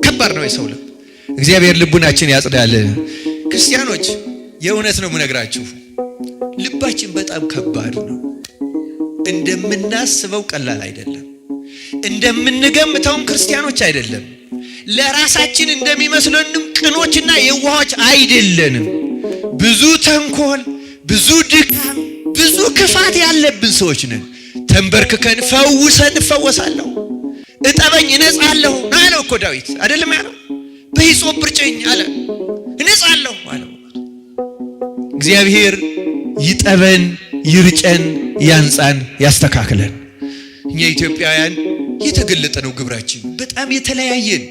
ከባድ ነው የሰው ልብ። እግዚአብሔር ልቡናችን ያጽዳል። ክርስቲያኖች የእውነት ነው የምነግራችሁ፣ ልባችን በጣም ከባድ ነው። እንደምናስበው ቀላል አይደለም። እንደምንገምተውም ክርስቲያኖች አይደለም። ለራሳችን እንደሚመስለንም ቅኖችና የዋሆች አይደለንም። ብዙ ተንኮል፣ ብዙ ድካም፣ ብዙ ክፋት ያለብን ሰዎች ነን። ተንበርክከን ፈውሰን እፈወሳለሁ፣ እጠበኝ እነጻለሁ አለው እኮ ዳዊት አይደለም ያለው? በሂሶጵ እርጨኝ አለ እነጻለሁ አለው። እግዚአብሔር ይጠበን፣ ይርጨን፣ ያንጻን፣ ያስተካክለን። እኛ ኢትዮጵያውያን የተገለጠ ነው ግብራችን። በጣም የተለያየን፣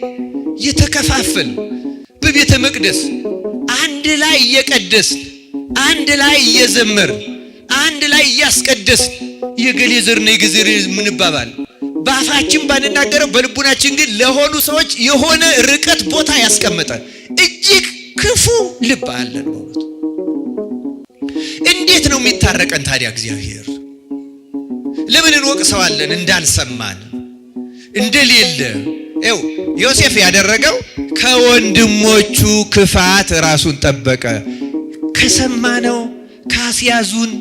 የተከፋፈል፣ በቤተ መቅደስ አንድ ላይ እየቀደስን፣ አንድ ላይ እየዘመርን፣ አንድ ላይ እያስቀደስን የገሌ ዘር ነው የገሌ ምንባባል በአፋችን ባንናገረው በልቡናችን ግን ለሆኑ ሰዎች የሆነ ርቀት ቦታ ያስቀመጠ እጅግ ክፉ ልብ አለን በእውነቱ። እንዴት ነው የሚታረቀን ታዲያ እግዚአብሔር? ለምን እንወቅሰዋለን እንዳልሰማን እንደሌለ? ይኸው ዮሴፍ ያደረገው ከወንድሞቹ ክፋት ራሱን ጠበቀ። ከሰማነው ካስያዙን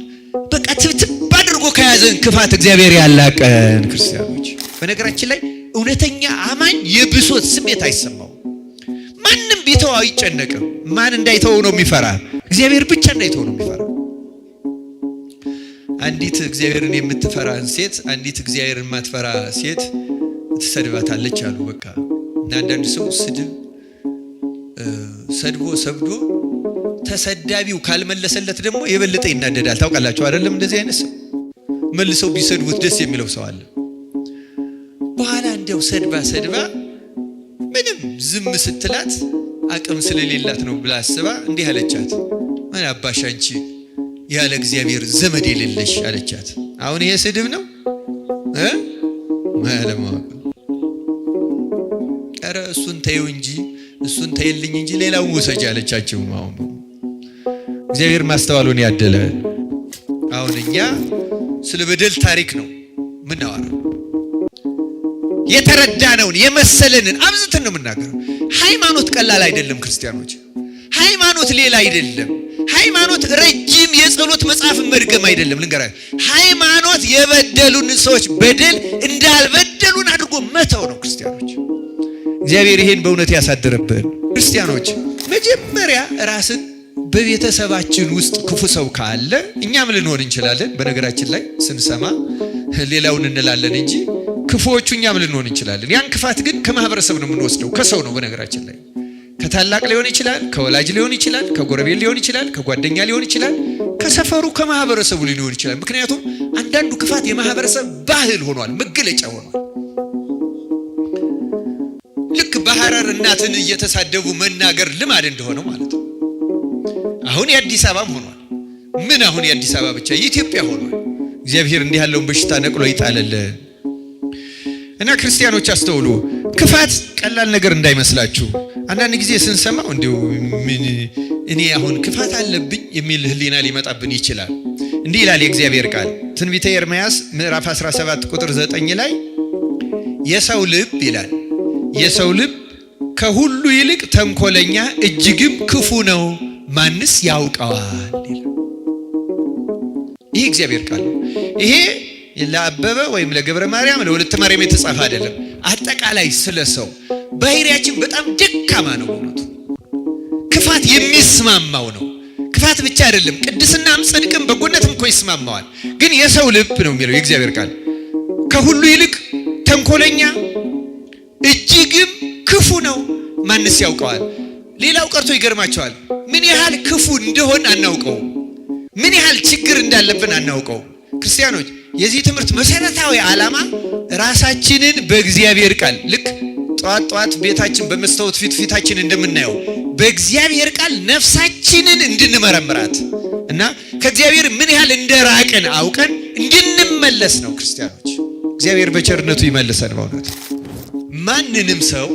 በቃ ትብትብ አድርጎ ከያዘን ክፋት እግዚአብሔር ያላቀን። ክርስቲያኖች በነገራችን ላይ እውነተኛ አማኝ የብሶት ስሜት አይሰማው። ማንም ቢተው አይጨነቅም። ማን እንዳይተው ነው የሚፈራ? እግዚአብሔር ብቻ እንዳይተው ነው የሚፈራ። አንዲት እግዚአብሔርን የምትፈራን ሴት አንዲት እግዚአብሔርን የማትፈራ ሴት ትሰድባታለች አሉ። በቃ እና አንዳንድ ሰው ሰድቦ ሰብዶ ተሰዳቢው ካልመለሰለት ደግሞ የበለጠ ይናደዳል። ታውቃላችሁ አይደለም? እንደዚህ አይነት ሰው መልሰው ቢሰድቡት ደስ የሚለው ሰው አለ። በኋላ እንዲያው ሰድባ ምንም ዝም ስትላት አቅም ስለሌላት ነው ብላ አስባ እንዲህ አለቻት፣ ምን አባሽ አንቺ ያለ እግዚአብሔር ዘመድ የሌለሽ አለቻት። አሁን ይሄ ስድብ ነው ማለማው? ኧረ እሱን ተይው እንጂ እሱን ተይልኝ እንጂ ሌላው ወሰጅ አለቻቸው። አሁን እግዚአብሔር ማስተዋሉን ያደለ። አሁን እኛ ስለ በደል ታሪክ ነው ምናወራው። የተረዳነውን የመሰለንን አብዝተን ነው የምናገረው። ሃይማኖት ቀላል አይደለም ክርስቲያኖች። ሃይማኖት ሌላ አይደለም። ሃይማኖት ረጅም የጸሎት መጽሐፍ መድገም አይደለም። ልንገራችሁ፣ ሃይማኖት የበደሉን ሰዎች በደል እንዳልበደሉን አድርጎ መተው ነው። ክርስቲያኖች እግዚአብሔር ይሄን በእውነት ያሳደረብን። ክርስቲያኖች መጀመሪያ ራስን በቤተሰባችን ውስጥ ክፉ ሰው ካለ እኛም ልንሆን እንችላለን። በነገራችን ላይ ስንሰማ ሌላውን እንላለን እንጂ ክፉዎቹ እኛም ልንሆን እንችላለን። ያን ክፋት ግን ከማህበረሰብ ነው የምንወስደው፣ ከሰው ነው። በነገራችን ላይ ከታላቅ ሊሆን ይችላል፣ ከወላጅ ሊሆን ይችላል፣ ከጎረቤት ሊሆን ይችላል፣ ከጓደኛ ሊሆን ይችላል፣ ከሰፈሩ ከማህበረሰቡ ሊሆን ይችላል። ምክንያቱም አንዳንዱ ክፋት የማህበረሰብ ባህል ሆኗል፣ መገለጫ ሆኗል። ልክ በሐረር እናትን እየተሳደቡ መናገር ልማድ እንደሆነው ማለት ነው። አሁን የአዲስ አበባም ሆኗል። ምን አሁን የአዲስ አበባ ብቻ የኢትዮጵያ ሆኗል። እግዚአብሔር እንዲህ ያለውን በሽታ ነቅሎ ይጣለልን። እና ክርስቲያኖች አስተውሉ፣ ክፋት ቀላል ነገር እንዳይመስላችሁ። አንዳንድ ጊዜ ስንሰማው እንዲሁ እኔ አሁን ክፋት አለብኝ የሚል ህሊና ሊመጣብን ይችላል። እንዲህ ይላል የእግዚአብሔር ቃል ትንቢተ ኤርምያስ ምዕራፍ 17 ቁጥር 9 ላይ የሰው ልብ ይላል፣ የሰው ልብ ከሁሉ ይልቅ ተንኮለኛ እጅግም ክፉ ነው፣ ማንስ ያውቀዋል ይላል። ይሄ እግዚአብሔር ቃል ነው። ይሄ ለአበበ ወይም ለገብረ ማርያም ለወለተ ማርያም የተጻፈ አይደለም። አጠቃላይ ስለ ሰው ባህሪያችን በጣም ደካማ ነው። እውነቱ ክፋት የሚስማማው ነው። ክፋት ብቻ አይደለም፣ ቅድስናም ጽድቅም በጎነትም እኮ ይስማማዋል። ግን የሰው ልብ ነው የሚለው የእግዚአብሔር ቃል ከሁሉ ይልቅ ተንኮለኛ እጅግም ክፉ ነው፣ ማንስ ያውቀዋል። ሌላው ቀርቶ ይገርማቸዋል፣ ምን ያህል ክፉ እንደሆን አናውቀው፣ ምን ያህል ችግር እንዳለብን አናውቀው። ክርስቲያኖች የዚህ ትምህርት መሰረታዊ ዓላማ ራሳችንን በእግዚአብሔር ቃል ልክ ጧት ቤታችን በመስታወት ፊታችን እንደምናየው በእግዚአብሔር ቃል ነፍሳችንን እንድንመረምራት እና ከእግዚአብሔር ምን ያህል እንደራቅን አውቀን እንድንመለስ ነው። ክርስቲያኖች እግዚአብሔር በቸርነቱ ይመልሰን። በእውነት ማንንም ሰው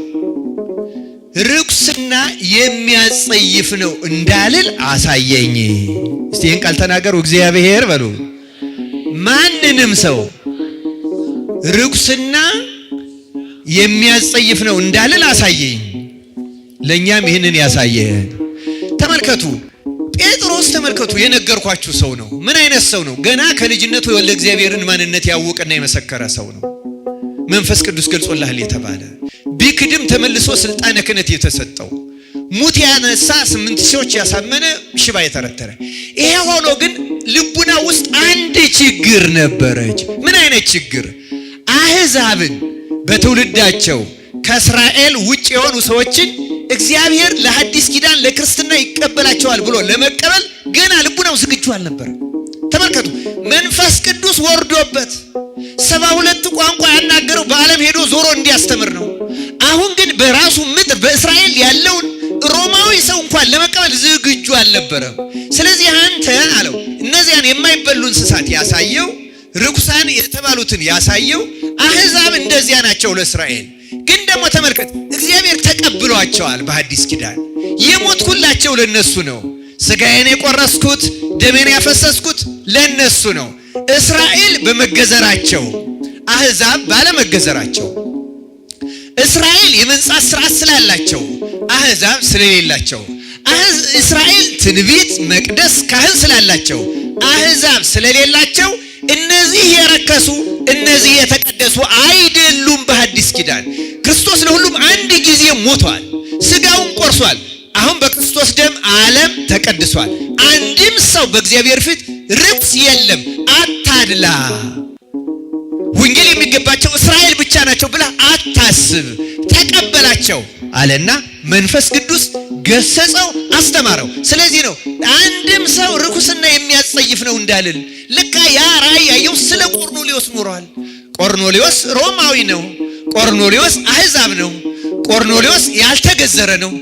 ርኩስና የሚያጸይፍ ነው እንዳልል አሳየኝ። እስቲ ይህን ቃል ተናገሩ። እግዚአብሔር በሉ። ማንንም ሰው ርኩስና የሚያስጸይፍ ነው እንዳልል አሳየኝ። ለኛም ይህንን ያሳየ። ተመልከቱ ጴጥሮስ ተመልከቱ የነገርኳችሁ ሰው ነው። ምን አይነት ሰው ነው? ገና ከልጅነቱ የወልደ እግዚአብሔርን ማንነት ያወቀና የመሰከረ ሰው ነው። መንፈስ ቅዱስ ገልጾልሃል የተባለ ቢክድም ተመልሶ ስልጣነ ክህነት የተሰጠው ሙት ያነሳ 8 ሰዎች ያሳመነ ሽባ የተረተረ። ይሄ ሆኖ ግን ልቡና ውስጥ አንድ ችግር ነበረች። ምን አይነት ችግር? አህዛብን በትውልዳቸው ከእስራኤል ውጭ የሆኑ ሰዎችን እግዚአብሔር ለሐዲስ ኪዳን ለክርስትና ይቀበላቸዋል ብሎ ለመቀበል ገና ልቡናው ዝግጁ አልነበረ። ተመልከቱ መንፈስ ቅዱስ ወርዶበት 72 ቋንቋ ያናገረው በዓለም ሄዶ ዞሮ እንዲያስተምር ነው። አሁን ግን በራሱ ምድር በእስራኤል ያለውን ሮማዊ ሰው እንኳን ለመቀበል ዝግጁ አልነበረም። ስለዚህ አንተ አለው እነዚያን የማይበሉ እንስሳት ያሳየው፣ ርኩሳን የተባሉትን ያሳየው። አህዛብ እንደዚያ ናቸው ለእስራኤል። ግን ደግሞ ተመልከት እግዚአብሔር ተቀብሏቸዋል። በሐዲስ ኪዳን የሞትኩላቸው ለነሱ ነው። ሥጋዬን የቆረስኩት ደሜን ያፈሰስኩት ለነሱ ነው። እስራኤል በመገዘራቸው አህዛብ ባለመገዘራቸው፣ እስራኤል የመንጻት ሥርዓት ስላላቸው አህዛብ ስለሌላቸው፣ እስራኤል ትንቢት መቅደስ ካህን ስላላቸው አህዛብ ስለሌላቸው እነዚህ የረከሱ እነዚህ የተቀደሱ አይደሉም። በሐዲስ ኪዳን ክርስቶስ ለሁሉም አንድ ጊዜ ሞቷል፣ ሥጋውን ቆርሷል። አሁን በክርስቶስ ደም ዓለም ተቀድሷል። አንድም ሰው በእግዚአብሔር ፊት ርኩስ የለም። አታድላ። ወንጌል የሚገባቸው እስራኤል ብቻ ናቸው ብለህ አታስብ። ተቀበላቸው አለና መንፈስ ቅዱስ ገሰጸው፣ አስተማረው። ስለዚህ ነው አንድም ሰው ርኩስና የሚያስጸይፍ ነው እንዳልል። ልካ ያ ራእይ ያየው ስለ ቆርኔሌዎስ ኖሯል። ቆርኔሌዎስ ሮማዊ ነው። ቆርኔሌዎስ አህዛብ ነው። ቆርኔሌዎስ ያልተገዘረ ነው።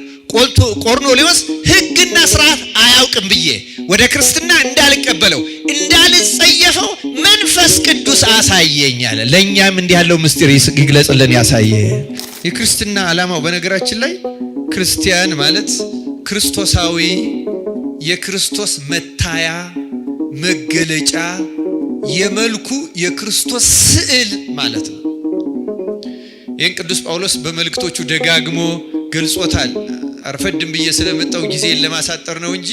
ቆርኔሌዎስ ሕግና ስርዓት አያውቅም ብዬ ወደ ክርስትና እንዳልቀበለው እንዳልጸየፈው መንፈስ ቅዱስ አሳየኝ አለ። ለእኛም እንዲህ ያለው ምስጢር ይግለጽልን ያሳየ። የክርስትና ዓላማው በነገራችን ላይ ክርስቲያን ማለት ክርስቶሳዊ የክርስቶስ መታያ መገለጫ የመልኩ የክርስቶስ ስዕል ማለት ነው። ይህን ቅዱስ ጳውሎስ በመልእክቶቹ ደጋግሞ ገልጾታል። አርፈድም ብዬ ስለመጣው ጊዜን ለማሳጠር ነው እንጂ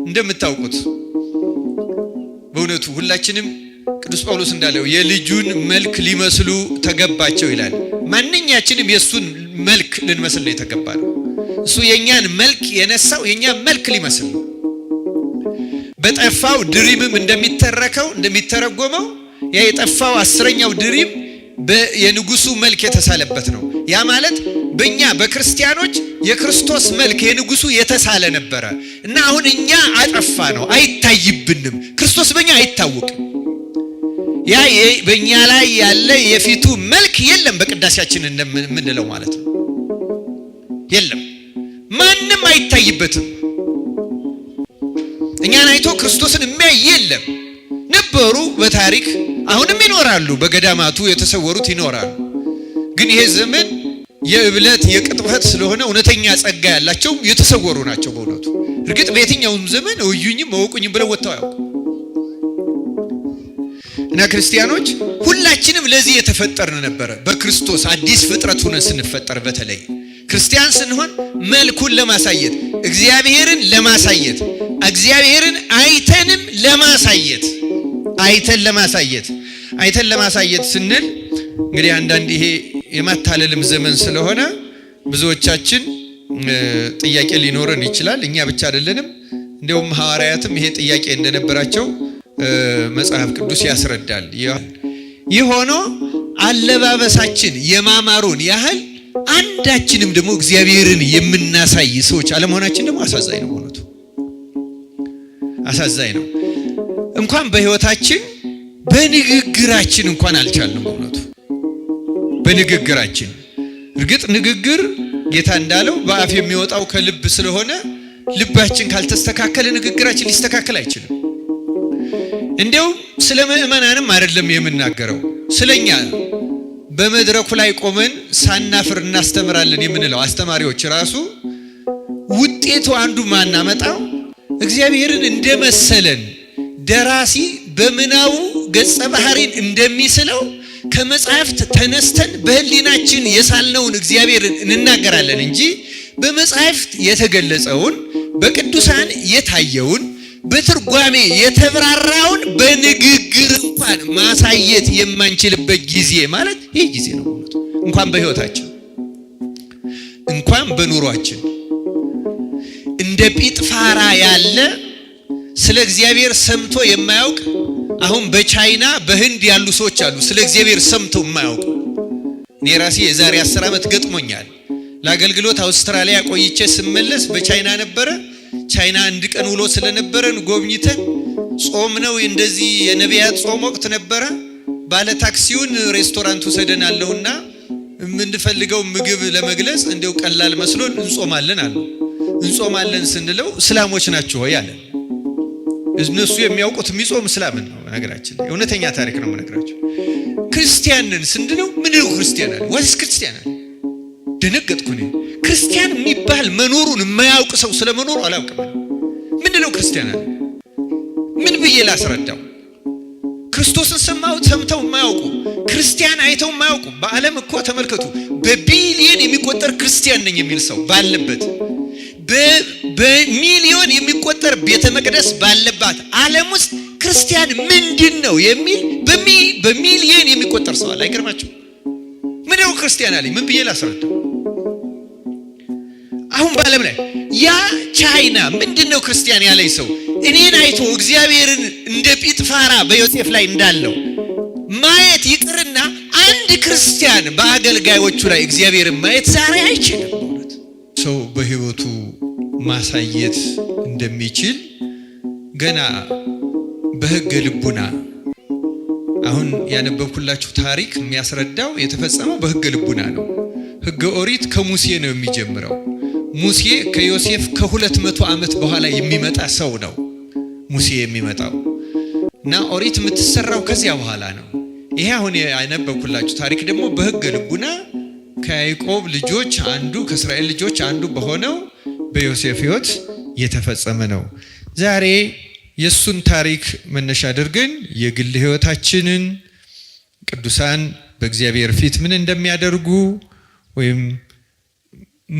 እንደምታውቁት በእውነቱ ሁላችንም ቅዱስ ጳውሎስ እንዳለው የልጁን መልክ ሊመስሉ ተገባቸው ይላል። ማንኛችንም የሱን መልክ ልንመስል ነው የተገባነው። እሱ የኛን መልክ የነሳው የኛን መልክ ሊመስል ነው። በጠፋው ድሪምም እንደሚተረጎመው ያ የጠፋው 10ኛው ድሪም የንጉሱ መልክ የተሳለበት ነው። ያ ማለት በእኛ በክርስቲያኖች የክርስቶስ መልክ የንጉሱ የተሳለ ነበረ እና አሁን እኛ አጠፋ ነው፣ አይታይብንም። ክርስቶስ በእኛ አይታወቅም። ያ በእኛ ላይ ያለ የፊቱ መልክ የለም። በቅዳሴያችን እንደምንለው ማለት ነው የለም፣ ማንም አይታይበትም። እኛን አይቶ ክርስቶስን የሚያይ የለም። ነበሩ በታሪክ አሁንም ይኖራሉ። በገዳማቱ የተሰወሩት ይኖራሉ። ግን ይሄ ዘመን የእብለት የቅጥፈት ስለሆነ እውነተኛ ጸጋ ያላቸው የተሰወሩ ናቸው። በእውነቱ እርግጥ በየትኛውም ዘመን እዩኝም እወቁኝም ብለው ወጥተው ያውቁ እና ክርስቲያኖች ሁላችንም ለዚህ የተፈጠርን ነበረ። በክርስቶስ አዲስ ፍጥረት ሆነን ስንፈጠር በተለይ ክርስቲያን ስንሆን መልኩን ለማሳየት እግዚአብሔርን ለማሳየት እግዚአብሔርን አይተንም ለማሳየት አይተን ለማሳየት ስንል እንግዲህ አንዳንድ ይሄ የማታለልም ዘመን ስለሆነ ብዙዎቻችን ጥያቄ ሊኖረን ይችላል። እኛ ብቻ አይደለንም። እንደውም ሐዋርያትም ይሄ ጥያቄ እንደነበራቸው መጽሐፍ ቅዱስ ያስረዳል። ይህ ሆኖ አለባበሳችን የማማሩን ያህል አንዳችንም ደግሞ እግዚአብሔርን የምናሳይ ሰዎች አለመሆናችን ደግሞ አሳዛኝ ነው። ሆነቱ አሳዛኝ ነው። እንኳን በህይወታችን በንግግራችን እንኳን አልቻልንም። ሆነቱ በንግግራችን እርግጥ ንግግር ጌታ እንዳለው በአፍ የሚወጣው ከልብ ስለሆነ ልባችን ካልተስተካከለ ንግግራችን ሊስተካከል አይችልም። እንደውም ስለ ምእመናንም አይደለም የምናገረው፣ ስለኛ በመድረኩ ላይ ቆመን ሳናፍር እናስተምራለን የምንለው አስተማሪዎች ራሱ ውጤቱ አንዱ ማናመጣው እግዚአብሔርን እንደመሰለን ደራሲ በምናቡ ገጸ ባህሪን እንደሚስለው ከመጽሐፍት ተነስተን በህሊናችን የሳልነውን እግዚአብሔርን እንናገራለን እንጂ በመጽሐፍት የተገለጸውን በቅዱሳን የታየውን በትርጓሜ የተብራራውን በንግግር እንኳን ማሳየት የማንችልበት ጊዜ ማለት ይህ ጊዜ ነው። እንኳን በህይወታችን እንኳን በኑሯችን እንደ ጲጥፋራ ያለ ስለ እግዚአብሔር ሰምቶ የማያውቅ አሁን በቻይና በህንድ ያሉ ሰዎች አሉ ስለ እግዚአብሔር ሰምቶ የማያውቁ። እኔ ራሴ የዛሬ 10 ዓመት ገጥሞኛል። ለአገልግሎት አውስትራሊያ ቆይቼ ስመለስ በቻይና ነበረ። ቻይና አንድ ቀን ውሎ ስለነበረን ጎብኝተን ጾም ነው እንደዚህ የነቢያት ጾም ወቅት ነበረ። ባለ ታክሲውን ሬስቶራንት ወሰደናለውና የምንፈልገው ምግብ ለመግለጽ እንደው ቀላል መስሎን እንጾማለን አሉ። እንጾማለን ስንለው እስላሞች ናቸው ወይ አለ። እነሱ የሚያውቁት የሚጾም እስላምን ነው። ነገራችን እውነተኛ ታሪክ ነው የምነግራቸው። ክርስቲያንን ስንድነው ምን ነው ክርስቲያን አለ። ወይስ ክርስቲያን አለ። ደነገጥኩ እኔ። ክርስቲያን የሚባል መኖሩን የማያውቅ ሰው ስለመኖሩ አላውቅም። ምንድነው ክርስቲያን አለ? ምን ብዬ ላስረዳው? ክርስቶስን ሰምተው የማያውቁ ክርስቲያን አይተው የማያውቁ በዓለም እኮ ተመልከቱ፣ በቢሊየን የሚቆጠር ክርስቲያን ነኝ የሚል ሰው ባለበት፣ በሚሊዮን የሚቆጠር ቤተ መቅደስ ባለባት ዓለም ውስጥ ክርስቲያን ምንድነው የሚል በሚሊየን የሚቆጠር ሰው አለ። አይገርማችሁ? ምንድነው ክርስቲያን አለኝ? ምን ብዬ ላስረዳው? አሁን በዓለም ላይ ያ ቻይና ምንድነው ክርስቲያን ያለኝ ሰው እኔን አይቶ እግዚአብሔርን እንደ ጲጥፋራ በዮሴፍ ላይ እንዳለው ማየት ይቅርና አንድ ክርስቲያን በአገልጋዮቹ ላይ እግዚአብሔርን ማየት ዛሬ አይችልም። ሰው በህይወቱ ማሳየት እንደሚችል ገና በሕገ ልቡና አሁን ያነበብኩላችሁ ታሪክ የሚያስረዳው የተፈጸመው በሕገ ልቡና ነው። ሕገ ኦሪት ከሙሴ ነው የሚጀምረው። ሙሴ ከዮሴፍ ከ200 ዓመት በኋላ የሚመጣ ሰው ነው ሙሴ የሚመጣው እና ኦሪት የምትሰራው ከዚያ በኋላ ነው። ይሄ አሁን ያነበብኩላችሁ ታሪክ ደግሞ በሕገ ልቡና ከያዕቆብ ልጆች አንዱ ከእስራኤል ልጆች አንዱ በሆነው በዮሴፍ ሕይወት የተፈጸመ ነው። ዛሬ የሱን ታሪክ መነሻ አድርገን የግል ሕይወታችንን ቅዱሳን በእግዚአብሔር ፊት ምን እንደሚያደርጉ ወይም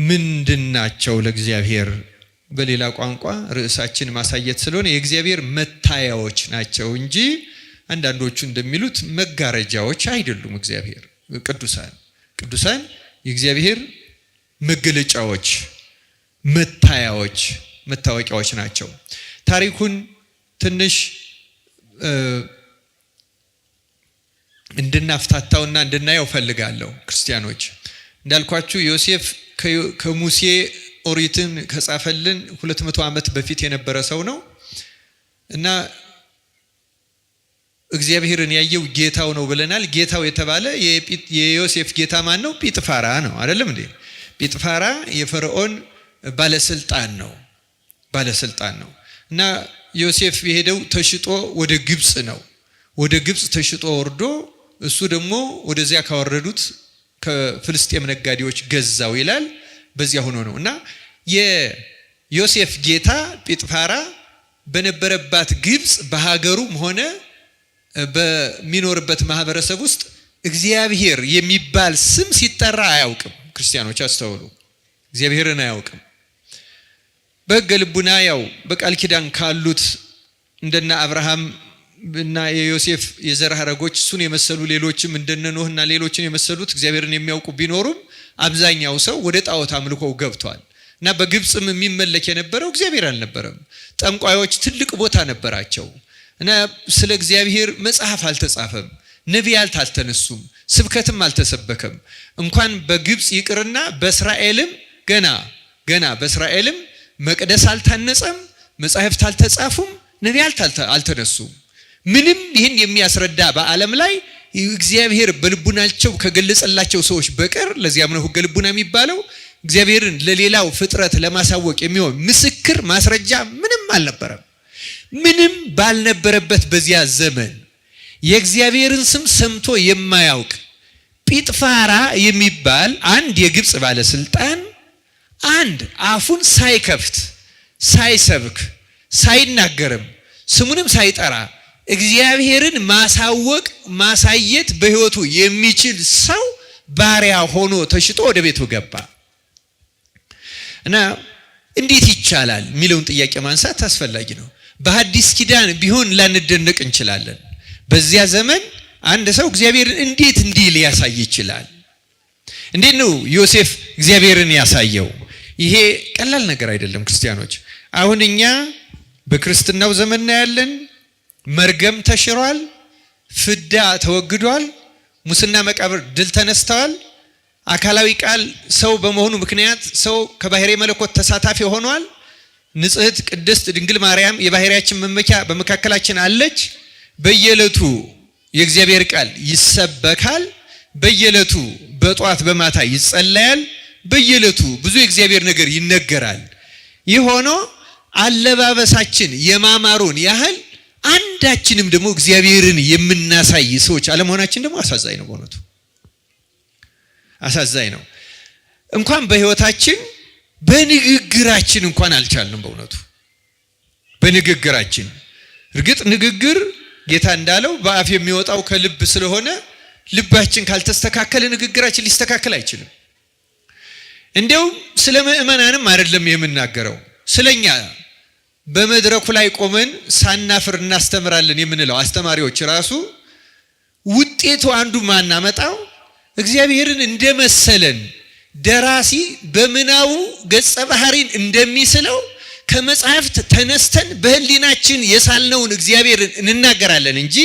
ምንድናቸው ለእግዚአብሔር በሌላ ቋንቋ ርዕሳችን ማሳየት ስለሆነ የእግዚአብሔር መታያዎች ናቸው እንጂ አንዳንዶቹ እንደሚሉት መጋረጃዎች አይደሉም። እግዚአብሔር ቅዱሳን የእግዚአብሔር መገለጫዎች፣ መታያዎች፣ መታወቂያዎች ናቸው። ታሪኩን ትንሽ እንድናፍታታውና እንድናየው ፈልጋለሁ። ክርስቲያኖች እንዳልኳችሁ ዮሴፍ ከሙሴ ኦሪትን ከጻፈልን 200 ዓመት በፊት የነበረ ሰው ነው እና እግዚአብሔርን ያየው ጌታው ነው ብለናል። ጌታው የተባለ የዮሴፍ ጌታ ማን ነው? ጲጥፋራ ነው አይደለም እንዴ? ጲጥፋራ የፈርዖን ባለስልጣን ነው እና ዮሴፍ የሄደው ተሽጦ ወደ ግብጽ ነው። ወደ ግብጽ ተሽጦ ወርዶ እሱ ደግሞ ወደዚያ ካወረዱት ከፍልስጤም ነጋዴዎች ገዛው ይላል። በዚያ ሆኖ ነው እና የዮሴፍ ጌታ ጲጥፋራ በነበረባት ግብጽ በሀገሩም ሆነ በሚኖርበት ማህበረሰብ ውስጥ እግዚአብሔር የሚባል ስም ሲጠራ አያውቅም። ክርስቲያኖች አስተውሉ፣ እግዚአብሔርን አያውቅም። በሕገ ልቡና ያው በቃል ኪዳን ካሉት እንደና አብርሃም እና የዮሴፍ የዘር ሐረጎች እሱን የመሰሉ ሌሎችም እንደነ ኖህና ሌሎችን የመሰሉት እግዚአብሔርን የሚያውቁ ቢኖሩም አብዛኛው ሰው ወደ ጣዖት አምልኮው ገብቷል እና በግብጽም የሚመለክ የነበረው እግዚአብሔር አልነበረም። ጠንቋዮች ትልቅ ቦታ ነበራቸው እና ስለ እግዚአብሔር መጽሐፍ አልተጻፈም፣ ነቢያት አልተነሱም፣ ስብከትም አልተሰበከም። እንኳን በግብጽ ይቅርና በእስራኤልም ገና በእስራኤልም መቅደስ አልታነጸም፣ መጻሕፍት አልተጻፉም፣ ነቢያት አልተነሱም። ምንም ይህን የሚያስረዳ በዓለም ላይ እግዚአብሔር በልቡናቸው ከገለጸላቸው ሰዎች በቀር ለዚያም ነው ሕገ ልቡና የሚባለው እግዚአብሔርን ለሌላው ፍጥረት ለማሳወቅ የሚሆን ምስክር ማስረጃ ምንም አልነበረም። ምንም ባልነበረበት በዚያ ዘመን የእግዚአብሔርን ስም ሰምቶ የማያውቅ ጲጥፋራ የሚባል አንድ የግብጽ ባለስልጣን አፉን ሳይከፍት ሳይሰብክ ሳይናገርም ስሙንም ሳይጠራ እግዚአብሔርን ማሳወቅ ማሳየት በህይወቱ የሚችል ሰው ባሪያ ሆኖ ተሽጦ ወደ ቤቱ ገባ እና እንዴት ይቻላል የሚለውን ጥያቄ ማንሳት አስፈላጊ ነው። በሐዲስ ኪዳን ቢሆን ላንደነቅ እንችላለን። በዚያ ዘመን አንድ ሰው እግዚአብሔርን እንዴት እንዲህ ሊያሳይ ይችላል? እንዴት ነው ዮሴፍ እግዚአብሔርን ያሳየው? ይሄ ቀላል ነገር አይደለም ክርስቲያኖች። አሁን እኛ በክርስትናው ዘመን ያለን መርገም ተሽሯል፣ ፍዳ ተወግዷል፣ ሙስና መቃብር ድል ተነስተዋል። አካላዊ ቃል ሰው በመሆኑ ምክንያት ሰው ከባህሪ መለኮት ተሳታፊ ሆኗል። ንጽሕት ቅድስት ድንግል ማርያም የባህሪያችን መመኪያ በመካከላችን አለች። በየዕለቱ የእግዚአብሔር ቃል ይሰበካል። በየዕለቱ በጧት በማታ ይጸለያል። በየዕለቱ ብዙ የእግዚአብሔር ነገር ይነገራል። ይህ ሆኖ አለባበሳችን የማማሩን ያህል አንዳችንም ደግሞ እግዚአብሔርን የምናሳይ ሰዎች አለመሆናችን ደግሞ አሳዛኝ ነው። በእውነቱ አሳዛኝ ነው። እንኳን በህይወታችን በንግግራችን እንኳን አልቻልንም። በእውነቱ በንግግራችን እርግጥ ንግግር ጌታ እንዳለው በአፍ የሚወጣው ከልብ ስለሆነ ልባችን ካልተስተካከለ ንግግራችን ሊስተካከል አይችልም። እንደውም ስለ ምእመናንም አይደለም የምናገረው፣ ስለኛ በመድረኩ ላይ ቆመን ሳናፍር እናስተምራለን የምንለው አስተማሪዎች ራሱ ውጤቱ አንዱ ማናመጣው እግዚአብሔርን እንደመሰለን ደራሲ በምናቡ ገጸ ባህሪን እንደሚስለው ከመጽሐፍት ተነስተን በህሊናችን የሳልነውን እግዚአብሔርን እንናገራለን እንጂ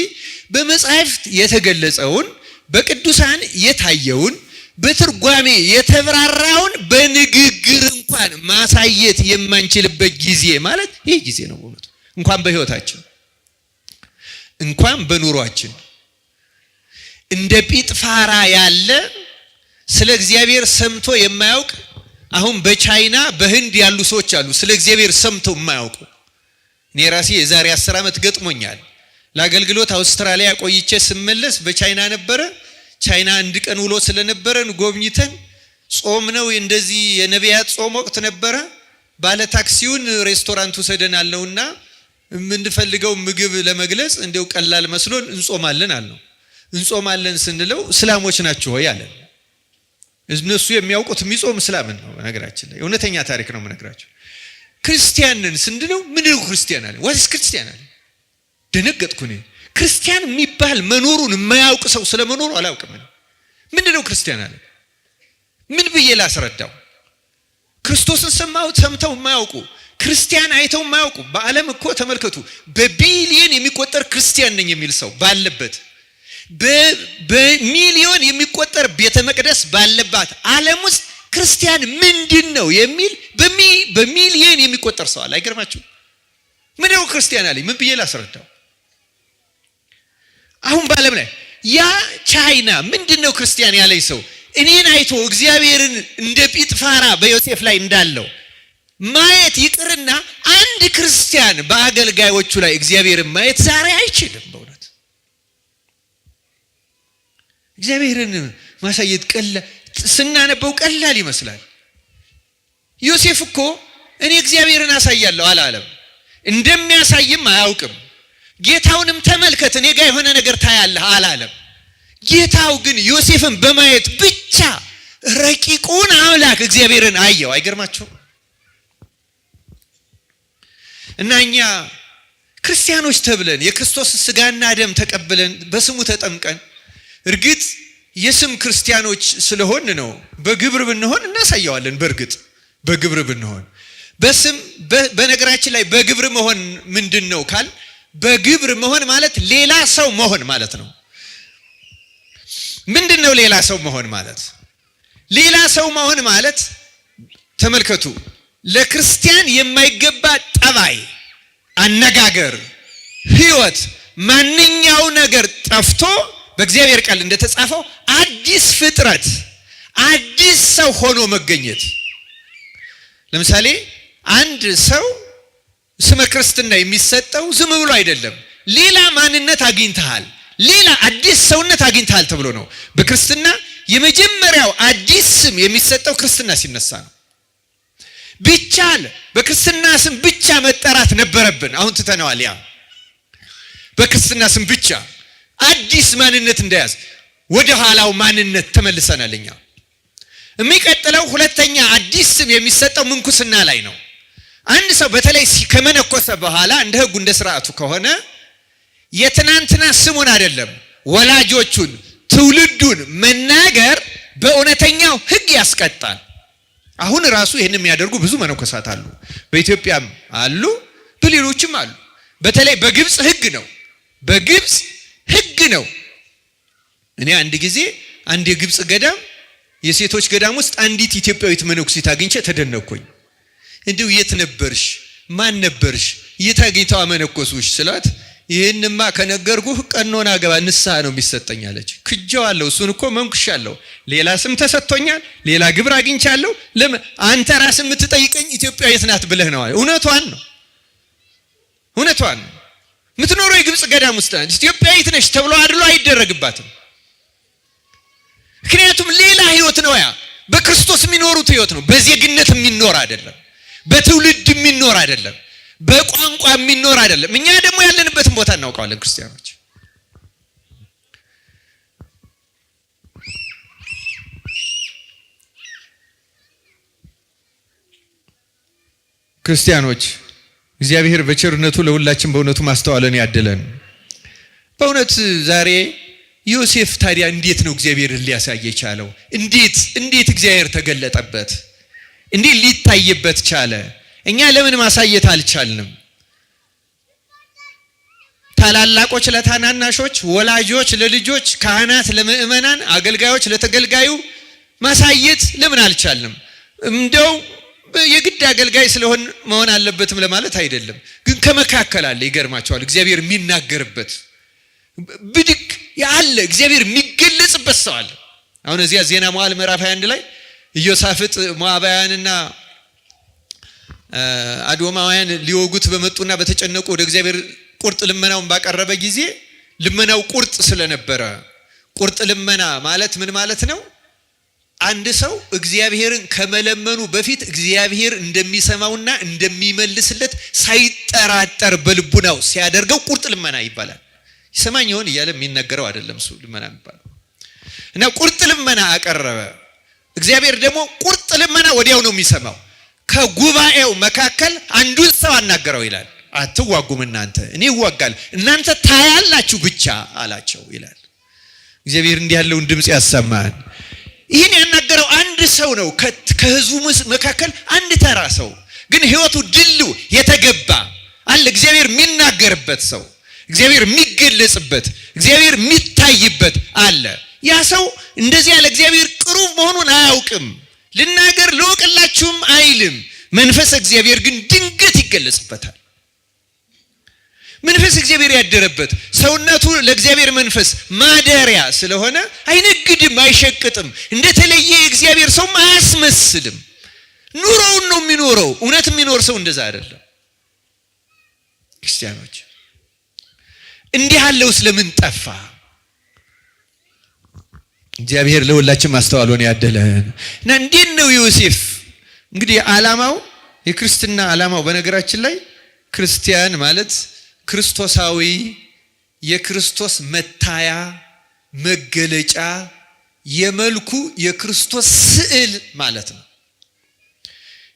በመጽሐፍት የተገለጸውን በቅዱሳን የታየውን በትርጓሜ የተብራራውን በንግግር እንኳን ማሳየት የማንችልበት ጊዜ ማለት ይህ ጊዜ ነው። በእውነቱ እንኳን በህይወታችን እንኳን በኑሯችን እንደ ጲጥፋራ ያለ ስለ እግዚአብሔር ሰምቶ የማያውቅ አሁን በቻይና በህንድ ያሉ ሰዎች አሉ ስለ እግዚአብሔር ሰምቶ የማያውቁ። እኔ ራሴ የዛሬ 10 ዓመት ገጥሞኛል። ለአገልግሎት አውስትራሊያ ቆይቼ ስመለስ በቻይና ነበረ። ቻይና አንድ ቀን ውሎ ስለነበረን ጎብኝተን ጾም ነው እንደዚህ የነቢያት ጾም ወቅት ነበረ። ባለ ታክሲውን ሬስቶራንት ወሰደናል ነውና የምንፈልገው ምግብ ለመግለጽ እንደው ቀላል መስሎን እንጾማለን አልነው። እንጾማለን ስንለው እስላሞች ናቸው ሆይ አለን። እነሱ የሚያውቁት የሚጾም እስላምን ነው። ነገራችን ላይ እውነተኛ ታሪክ ነው የምነግራቸው። ክርስቲያንን ስንለው ምንድነው ክርስቲያን አለ። ዋትስ ክርስቲያን አለ። ደነገጥኩ እኔ። ክርስቲያን የሚባል መኖሩን የማያውቅ ሰው ስለመኖሩ አላውቅም። ምንድነው ክርስቲያን አለ። ምን ብዬ ላስረዳው? ክርስቶስን ሰምተው የማያውቁ ክርስቲያን አይተው የማያውቁ በዓለም እኮ ተመልከቱ፣ በቢሊየን የሚቆጠር ክርስቲያን ነኝ የሚል ሰው ባለበት በሚሊዮን የሚቆጠር ቤተ መቅደስ ባለባት ዓለም ውስጥ ክርስቲያን ምንድን ነው የሚል በሚሊዮን የሚቆጠር ሰው አለ። አይገርማችሁ? ምንድነው ክርስቲያን አለኝ? ምን ብዬ ላስረዳው? አሁን በዓለም ላይ ያ ቻይና ምንድነው ክርስቲያን ያለኝ ሰው እኔን አይቶ እግዚአብሔርን እንደ ጲጥፋራ በዮሴፍ ላይ እንዳለው ማየት ይቅርና አንድ ክርስቲያን በአገልጋዮቹ ላይ እግዚአብሔርን ማየት ዛሬ አይችልም። በእውነት እግዚአብሔርን ማሳየት ስናነበው ቀላል ይመስላል። ዮሴፍ እኮ እኔ እግዚአብሔርን አሳያለሁ አላለም። እንደሚያሳይም አያውቅም። ጌታውንም ተመልከት እኔ ጋር የሆነ ነገር ታያለህ አላለም። ጌታው ግን ዮሴፍን በማየት ብቻ ረቂቁን አምላክ እግዚአብሔርን አየው። አይገርማችሁም? እና እኛ ክርስቲያኖች ተብለን የክርስቶስ ስጋና ደም ተቀብለን በስሙ ተጠምቀን እርግጥ የስም ክርስቲያኖች ስለሆን ነው። በግብር ብንሆን እናሳየዋለን። በእርግጥ በግብር ብንሆን በስም በነገራችን ላይ በግብር መሆን ምንድነው ካል በግብር መሆን ማለት ሌላ ሰው መሆን ማለት ነው። ምንድነው ሌላ ሰው መሆን ማለት? ሌላ ሰው መሆን ማለት ተመልከቱ፣ ለክርስቲያን የማይገባ ጠባይ፣ አነጋገር፣ ህይወት፣ ማንኛው ነገር ጠፍቶ በእግዚአብሔር ቃል እንደተጻፈው አዲስ ፍጥረት አዲስ ሰው ሆኖ መገኘት። ለምሳሌ አንድ ሰው ስመ ክርስትና የሚሰጠው ዝም ብሎ አይደለም። ሌላ ማንነት አግኝተሃል፣ ሌላ አዲስ ሰውነት አግኝተሃል ተብሎ ነው። በክርስትና የመጀመሪያው አዲስ ስም የሚሰጠው ክርስትና ሲነሳ ነው። ቢቻል በክርስትና ስም ብቻ መጠራት ነበረብን። አሁን ትተነዋል። ያ በክርስትና ስም ብቻ አዲስ ማንነት እንደያዝ ወደ ኋላው ማንነት ተመልሰናል። እኛ የሚቀጥለው ሁለተኛ አዲስ ስም የሚሰጠው ምንኩስና ላይ ነው። አንድ ሰው በተለይ ከመነኮሰ በኋላ እንደ ሕጉ እንደ ሥርዓቱ ከሆነ የትናንትና ስሙን አይደለም ወላጆቹን ትውልዱን መናገር በእውነተኛው ሕግ ያስቀጣል። አሁን ራሱ ይህን የሚያደርጉ ብዙ መነኮሳት አሉ። በኢትዮጵያም አሉ፣ በሌሎችም አሉ። በተለይ በግብፅ ሕግ ነው። በግብፅ ሕግ ነው። እኔ አንድ ጊዜ አንድ የግብፅ ገዳም የሴቶች ገዳም ውስጥ አንዲት ኢትዮጵያዊት መነኩሲት አግኝቼ ተደነቅኩኝ። እንዲሁ የት ነበርሽ? ማን ነበርሽ? የት አግኝተው አመነኮሱሽ ስላት ይህንማ ከነገርኩህ ቀኖና ገባ ንስሐ ነው የሚሰጠኝ አለች። ክጀዋለሁ። እሱን እኮ መንኩሻለሁ። ሌላ ስም ተሰጥቶኛል፣ ሌላ ግብር አግኝቻለሁ። ለምን አንተ ራስህ የምትጠይቀኝ ኢትዮጵያዊት ናት ብለህ ነው? እውነቷን ነው። እውነቷን ነው። የምትኖረው የግብፅ ገዳም ውስጥ ናት። ኢትዮጵያዊት ነሽ ተብሎ አድሎ አይደረግባትም። ምክንያቱም ሌላ ህይወት ነው። ያ በክርስቶስ የሚኖሩት ህይወት ነው። በዜግነት የሚኖር አይደለም። በትውልድ የሚኖር አይደለም። በቋንቋ የሚኖር አይደለም። እኛ ደግሞ ያለንበትን ቦታ እናውቀዋለን። ክርስቲያኖች እግዚአብሔር በቸርነቱ ለሁላችን በእውነቱ ማስተዋልን ያድለን። በእውነት ዛሬ ዮሴፍ ታዲያ እንዴት ነው እግዚአብሔርን ሊያሳይ የቻለው? እንዴት እግዚአብሔር ተገለጠበት? እንዴት ሊታይበት ቻለ? እኛ ለምን ማሳየት አልቻልንም? ታላላቆች ለታናናሾች፣ ወላጆች ለልጆች፣ ካህናት ለምእመናን፣ አገልጋዮች ለተገልጋዩ ማሳየት ለምን አልቻልንም? እንደው የግድ አገልጋይ ስለሆን መሆን አለበትም ለማለት አይደለም። ግን ከመካከል አለ። ይገርማቸዋል። እግዚአብሔር የሚናገርበት ብድግ ያለ እግዚአብሔር የሚገለጽበት ሰው አለ። አሁን እዚያ ዜና መዋዕል ምዕራፍ 21 ላይ ኢዮሳፍጥ ሞዓባውያንና አዶማውያን ሊወጉት በመጡና በተጨነቁ ወደ እግዚአብሔር ቁርጥ ልመናውን ባቀረበ ጊዜ ልመናው ቁርጥ ስለነበረ፣ ቁርጥ ልመና ማለት ምን ማለት ነው? አንድ ሰው እግዚአብሔርን ከመለመኑ በፊት እግዚአብሔር እንደሚሰማውና እንደሚመልስለት ሳይጠራጠር በልቡናው ሲያደርገው ቁርጥ ልመና ይባላል። ይሰማኝ ይሆን እያለ የሚነገረው አይደለም እሱ ልመና የሚባለው። እና ቁርጥ ልመና አቀረበ። እግዚአብሔር ደግሞ ቁርጥ ልመና ወዲያው ነው የሚሰማው። ከጉባኤው መካከል አንዱን ሰው አናገረው ይላል። አትዋጉም እናንተ፣ እኔ እዋጋለሁ፣ እናንተ ታያላችሁ ብቻ አላቸው ይላል። እግዚአብሔር እንዲህ ያለውን ድምፅ ያሰማን። ይህን ያናገረው አንድ ሰው ነው፣ ከህዝቡ መካከል አንድ ተራ ሰው፣ ግን ህይወቱ ድሉ የተገባ አለ። እግዚአብሔር የሚናገርበት ሰው፣ እግዚአብሔር የሚገለጽበት፣ እግዚአብሔር የሚታይበት አለ። ያ ሰው እንደዚህ ያለ እግዚአብሔር ቅሩብ መሆኑን አያውቅም። ልናገር ልወቅላችሁም አይልም። መንፈስ እግዚአብሔር ግን ድንገት ይገለጽበታል። መንፈስ እግዚአብሔር ያደረበት ሰውነቱ ለእግዚአብሔር መንፈስ ማደሪያ ስለሆነ አይነግድም፣ አይሸቅጥም። እንደተለየ የእግዚአብሔር ሰው አያስመስልም። ኑሮውን ነው የሚኖረው። እውነት የሚኖር ሰው እንደዛ አይደለም። ክርስቲያኖች እንዲህ ያለው ስለምን ጠፋ? እግዚአብሔር ለሁላችን ማስተዋሉን ያደለን እና እንዴት ነው ዮሴፍ እንግዲህ ዓላማው የክርስትና ዓላማው በነገራችን ላይ ክርስቲያን ማለት ክርስቶሳዊ የክርስቶስ መታያ መገለጫ የመልኩ የክርስቶስ ስዕል ማለት ነው።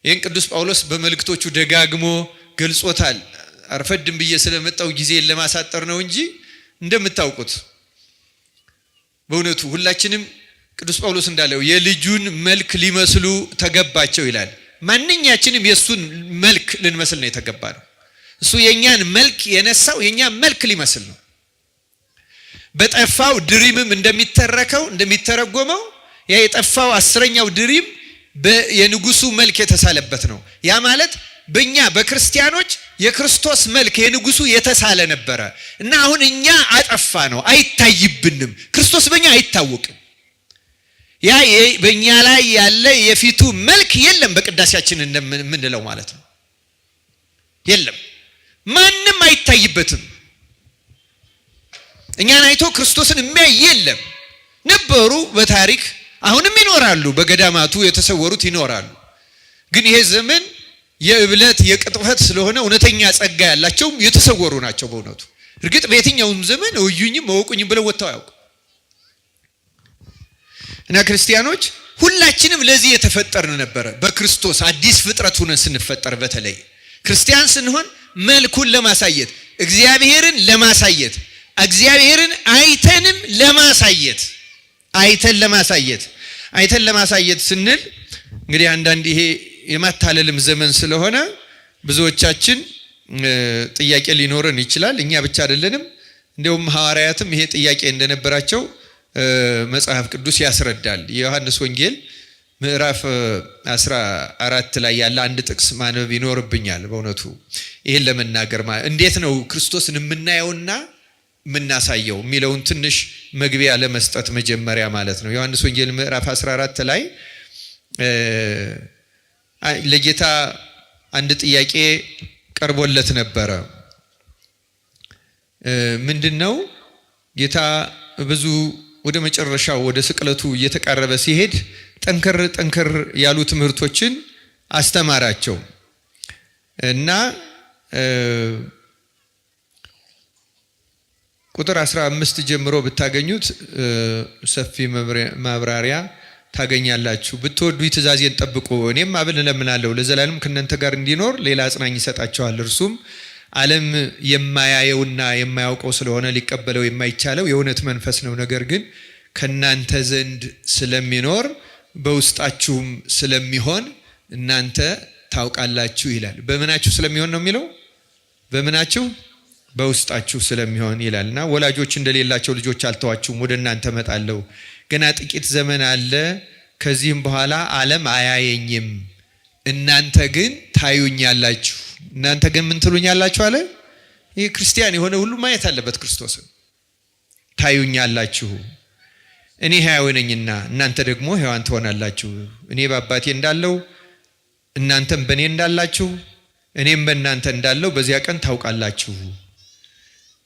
ይህን ቅዱስ ጳውሎስ በመልእክቶቹ ደጋግሞ ገልጾታል። አርፈድም ብዬ ስለመጣው ጊዜን ለማሳጠር ነው እንጂ እንደምታውቁት በእውነቱ ሁላችንም ቅዱስ ጳውሎስ እንዳለው የልጁን መልክ ሊመስሉ ተገባቸው ይላል። ማንኛችንም የእሱን መልክ ልንመስል ነው የተገባ ነው። እሱ የኛን መልክ የነሳው የኛን መልክ ሊመስል ነው። በጠፋው ድሪምም እንደሚተረጎመው ያ የጠፋው 10ኛው ድሪም የንጉሱ መልክ የተሳለበት ነው። ያ ማለት በእኛ በክርስቲያኖች የክርስቶስ መልክ የንጉሱ የተሳለ ነበረ እና አሁን እኛ አጠፋ ነው፣ አይታይብንም። ክርስቶስ በእኛ አይታወቅም። ያ በእኛ ላይ ያለ የፊቱ መልክ የለም። በቅዳሴያችን እንደምንለው ማለት ነው የለም። ማንም አይታይበትም። እኛን አይቶ ክርስቶስን የሚያይ የለም። ነበሩ በታሪክ አሁንም ይኖራሉ። በገዳማቱ የተሰወሩት ይኖራሉ። ግን ይሄ ዘመን የእብለት የቅጥፈት ስለሆነ እውነተኛ ጸጋ ያላቸው የተሰወሩ ናቸው በእውነቱ እርግጥ በየትኛውም ዘመን እዩኝም መወቁኝም ብለው ወጥተው ያውቁ እና ክርስቲያኖች ሁላችንም ለዚህ የተፈጠርን ነበረ። በክርስቶስ አዲስ ፍጥረት ሆነን ስንፈጠር በተለይ ክርስቲያን ስንሆን መልኩን ለማሳየት እግዚአብሔርን ለማሳየት እግዚአብሔርን አይተንም ለማሳየት አይተን ለማሳየት ስንል እንግዲህ አንዳንድ ይሄ የማታለልም ዘመን ስለሆነ ብዙዎቻችን ጥያቄ ሊኖረን ይችላል። እኛ ብቻ አይደለንም። እንደውም ሐዋርያትም ይሄ ጥያቄ እንደነበራቸው መጽሐፍ ቅዱስ ያስረዳል። የዮሐንስ ወንጌል ምዕራፍ 14 ላይ ያለ አንድ ጥቅስ ማንበብ ይኖርብኛል። በእውነቱ ይሄን ለመናገር እንዴት ነው ክርስቶስን የምናየውና የምናሳየው የሚለውን ትንሽ መግቢያ ለመስጠት መጀመሪያ ማለት ነው። ዮሐንስ ወንጌል ምዕራፍ 14 ላይ ለጌታ አንድ ጥያቄ ቀርቦለት ነበረ። ምንድነው? ጌታ ብዙ ወደ መጨረሻው ወደ ስቅለቱ እየተቃረበ ሲሄድ ጠንከር ያሉ ትምህርቶችን አስተማራቸው እና ቁጥር 15 ጀምሮ ብታገኙት ሰፊ ማብራሪያ ታገኛላችሁ። ብትወዱ ትእዛዜን ጠብቁ፣ እኔም አብን እለምናለሁ ለዘላለም ከእናንተ ጋር እንዲኖር ሌላ አጽናኝ ይሰጣችኋል። እርሱም ዓለም የማያየውና የማያውቀው ስለሆነ ሊቀበለው የማይቻለው የእውነት መንፈስ ነው። ነገር ግን ከእናንተ ዘንድ ስለሚኖር በውስጣችሁም ስለሚሆን እናንተ ታውቃላችሁ ይላል። በምናችሁ ስለሚሆን ነው የሚለው? በምናችሁ? በውስጣችሁ ስለሚሆን ይላልና ወላጆች እንደሌላቸው ልጆች አልተዋችሁም፣ ወደ እናንተ እመጣለሁ። ገና ጥቂት ዘመን አለ፣ ከዚህም በኋላ ዓለም አያየኝም፣ እናንተ ግን ታዩኛላችሁ። እናንተ ግን ምን ትሉኛላችሁ አለ። ይህ ክርስቲያን የሆነ ሁሉ ማየት አለበት ክርስቶስን። ታዩኛላችሁ፣ እኔ ሕያው ነኝና እናንተ ደግሞ ሕያዋን ትሆናላችሁ። እኔ በአባቴ እንዳለው እናንተም በእኔ እንዳላችሁ እኔም በእናንተ እንዳለው በዚያ ቀን ታውቃላችሁ።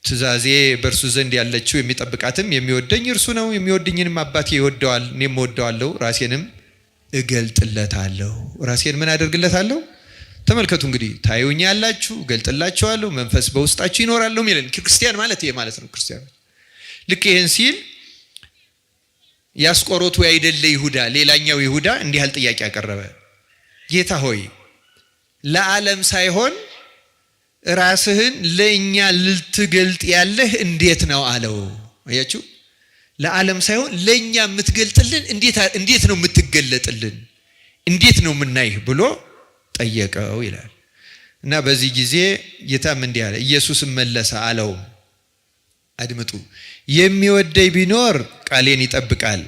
ትእዛዜ በእርሱ ዘንድ ያለችው የሚጠብቃትም የሚወደኝ እርሱ ነው። የሚወደኝንም አባቴ ይወደዋል፣ እኔም እወደዋለሁ፣ ራሴንም እገልጥለታለሁ። ራሴን ምን አደርግለታለሁ? ተመልከቱ እንግዲህ ታዩኛላችሁ፣ እገልጥላችኋለሁ፣ መንፈስ በውስጣችሁ ይኖራል የሚለን ክርስቲያን ማለት ይሄ ማለት ነው። ክርስቲያን ልክ ይህን ሲል ያስቆሮቱ አይደለ ይሁዳ፣ ሌላኛው ይሁዳ እንዲህ ያለ ጥያቄ ያቀረበ፣ ጌታ ሆይ ለዓለም ሳይሆን ራስህን ለእኛ ልትገልጥ ያለህ እንዴት ነው አለው። አያችሁ፣ ለዓለም ሳይሆን ለእኛ የምትገልጥልን እንዴት ነው የምትገለጥልን? እንዴት ነው የምናይህ ብሎ ጠየቀው ይላል። እና በዚህ ጊዜ ጌታም እንዲህ አለ። ኢየሱስም መለሰ አለው፣ አድምጡ፣ የሚወደኝ ቢኖር ቃሌን ይጠብቃል፣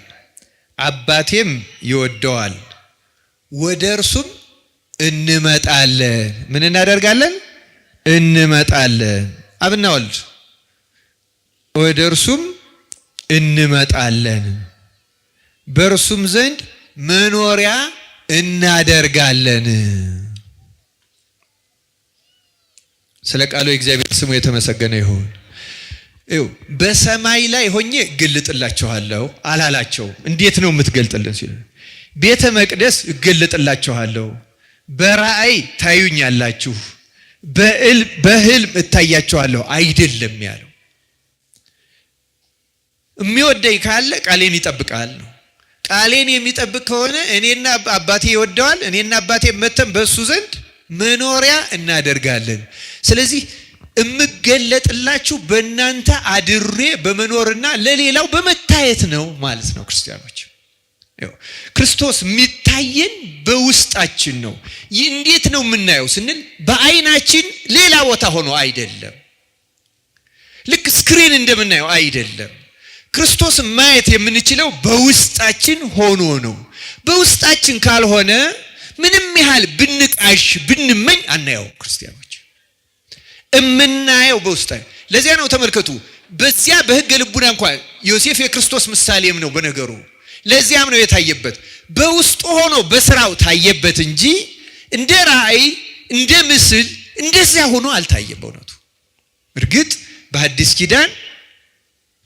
አባቴም ይወደዋል፣ ወደ እርሱም እንመጣለን። ምን እናደርጋለን? እንመጣለን። አብና ወልድ ወደ እርሱም እንመጣለን፣ በእርሱም ዘንድ መኖሪያ እናደርጋለን። ስለ ቃሉ የእግዚአብሔር ስሙ የተመሰገነ ይሁን። በሰማይ ላይ ሆኜ እገልጥላችኋለሁ አላላቸው። እንዴት ነው የምትገልጥልን ሲል ቤተ መቅደስ እገልጥላችኋለሁ፣ በራእይ ታዩኛላችሁ፣ በህልም እታያችኋለሁ አይደለም ያለው። የሚወደኝ ካለ ቃሌን ይጠብቃል ነው። ቃሌን የሚጠብቅ ከሆነ እኔና አባቴ ይወደዋል፣ እኔና አባቴ መተን በእሱ ዘንድ መኖሪያ እናደርጋለን። ስለዚህ እምገለጥላችሁ በእናንተ አድሬ በመኖርና ለሌላው በመታየት ነው ማለት ነው። ክርስቲያኖች ክርስቶስ የሚታየን በውስጣችን ነው። እንዴት ነው የምናየው ስንል በአይናችን ሌላ ቦታ ሆኖ አይደለም፣ ልክ ስክሪን እንደምናየው አይደለም። ክርስቶስ ማየት የምንችለው በውስጣችን ሆኖ ነው። በውስጣችን ካልሆነ ምንም ያህል ብንቃሽ ብንመኝ አናየው። ክርስቲያኖች እምናየው በውስጣችን። ለዚያ ነው ተመልከቱ፣ በዚያ በሕገ ልቡና እንኳን ዮሴፍ የክርስቶስ ምሳሌም ነው በነገሩ። ለዚያም ነው የታየበት፣ በውስጡ ሆኖ በስራው ታየበት እንጂ እንደ ራእይ እንደ ምስል እንደዚያ ሆኖ አልታየም። በእውነቱ እርግጥ በሐዲስ ኪዳን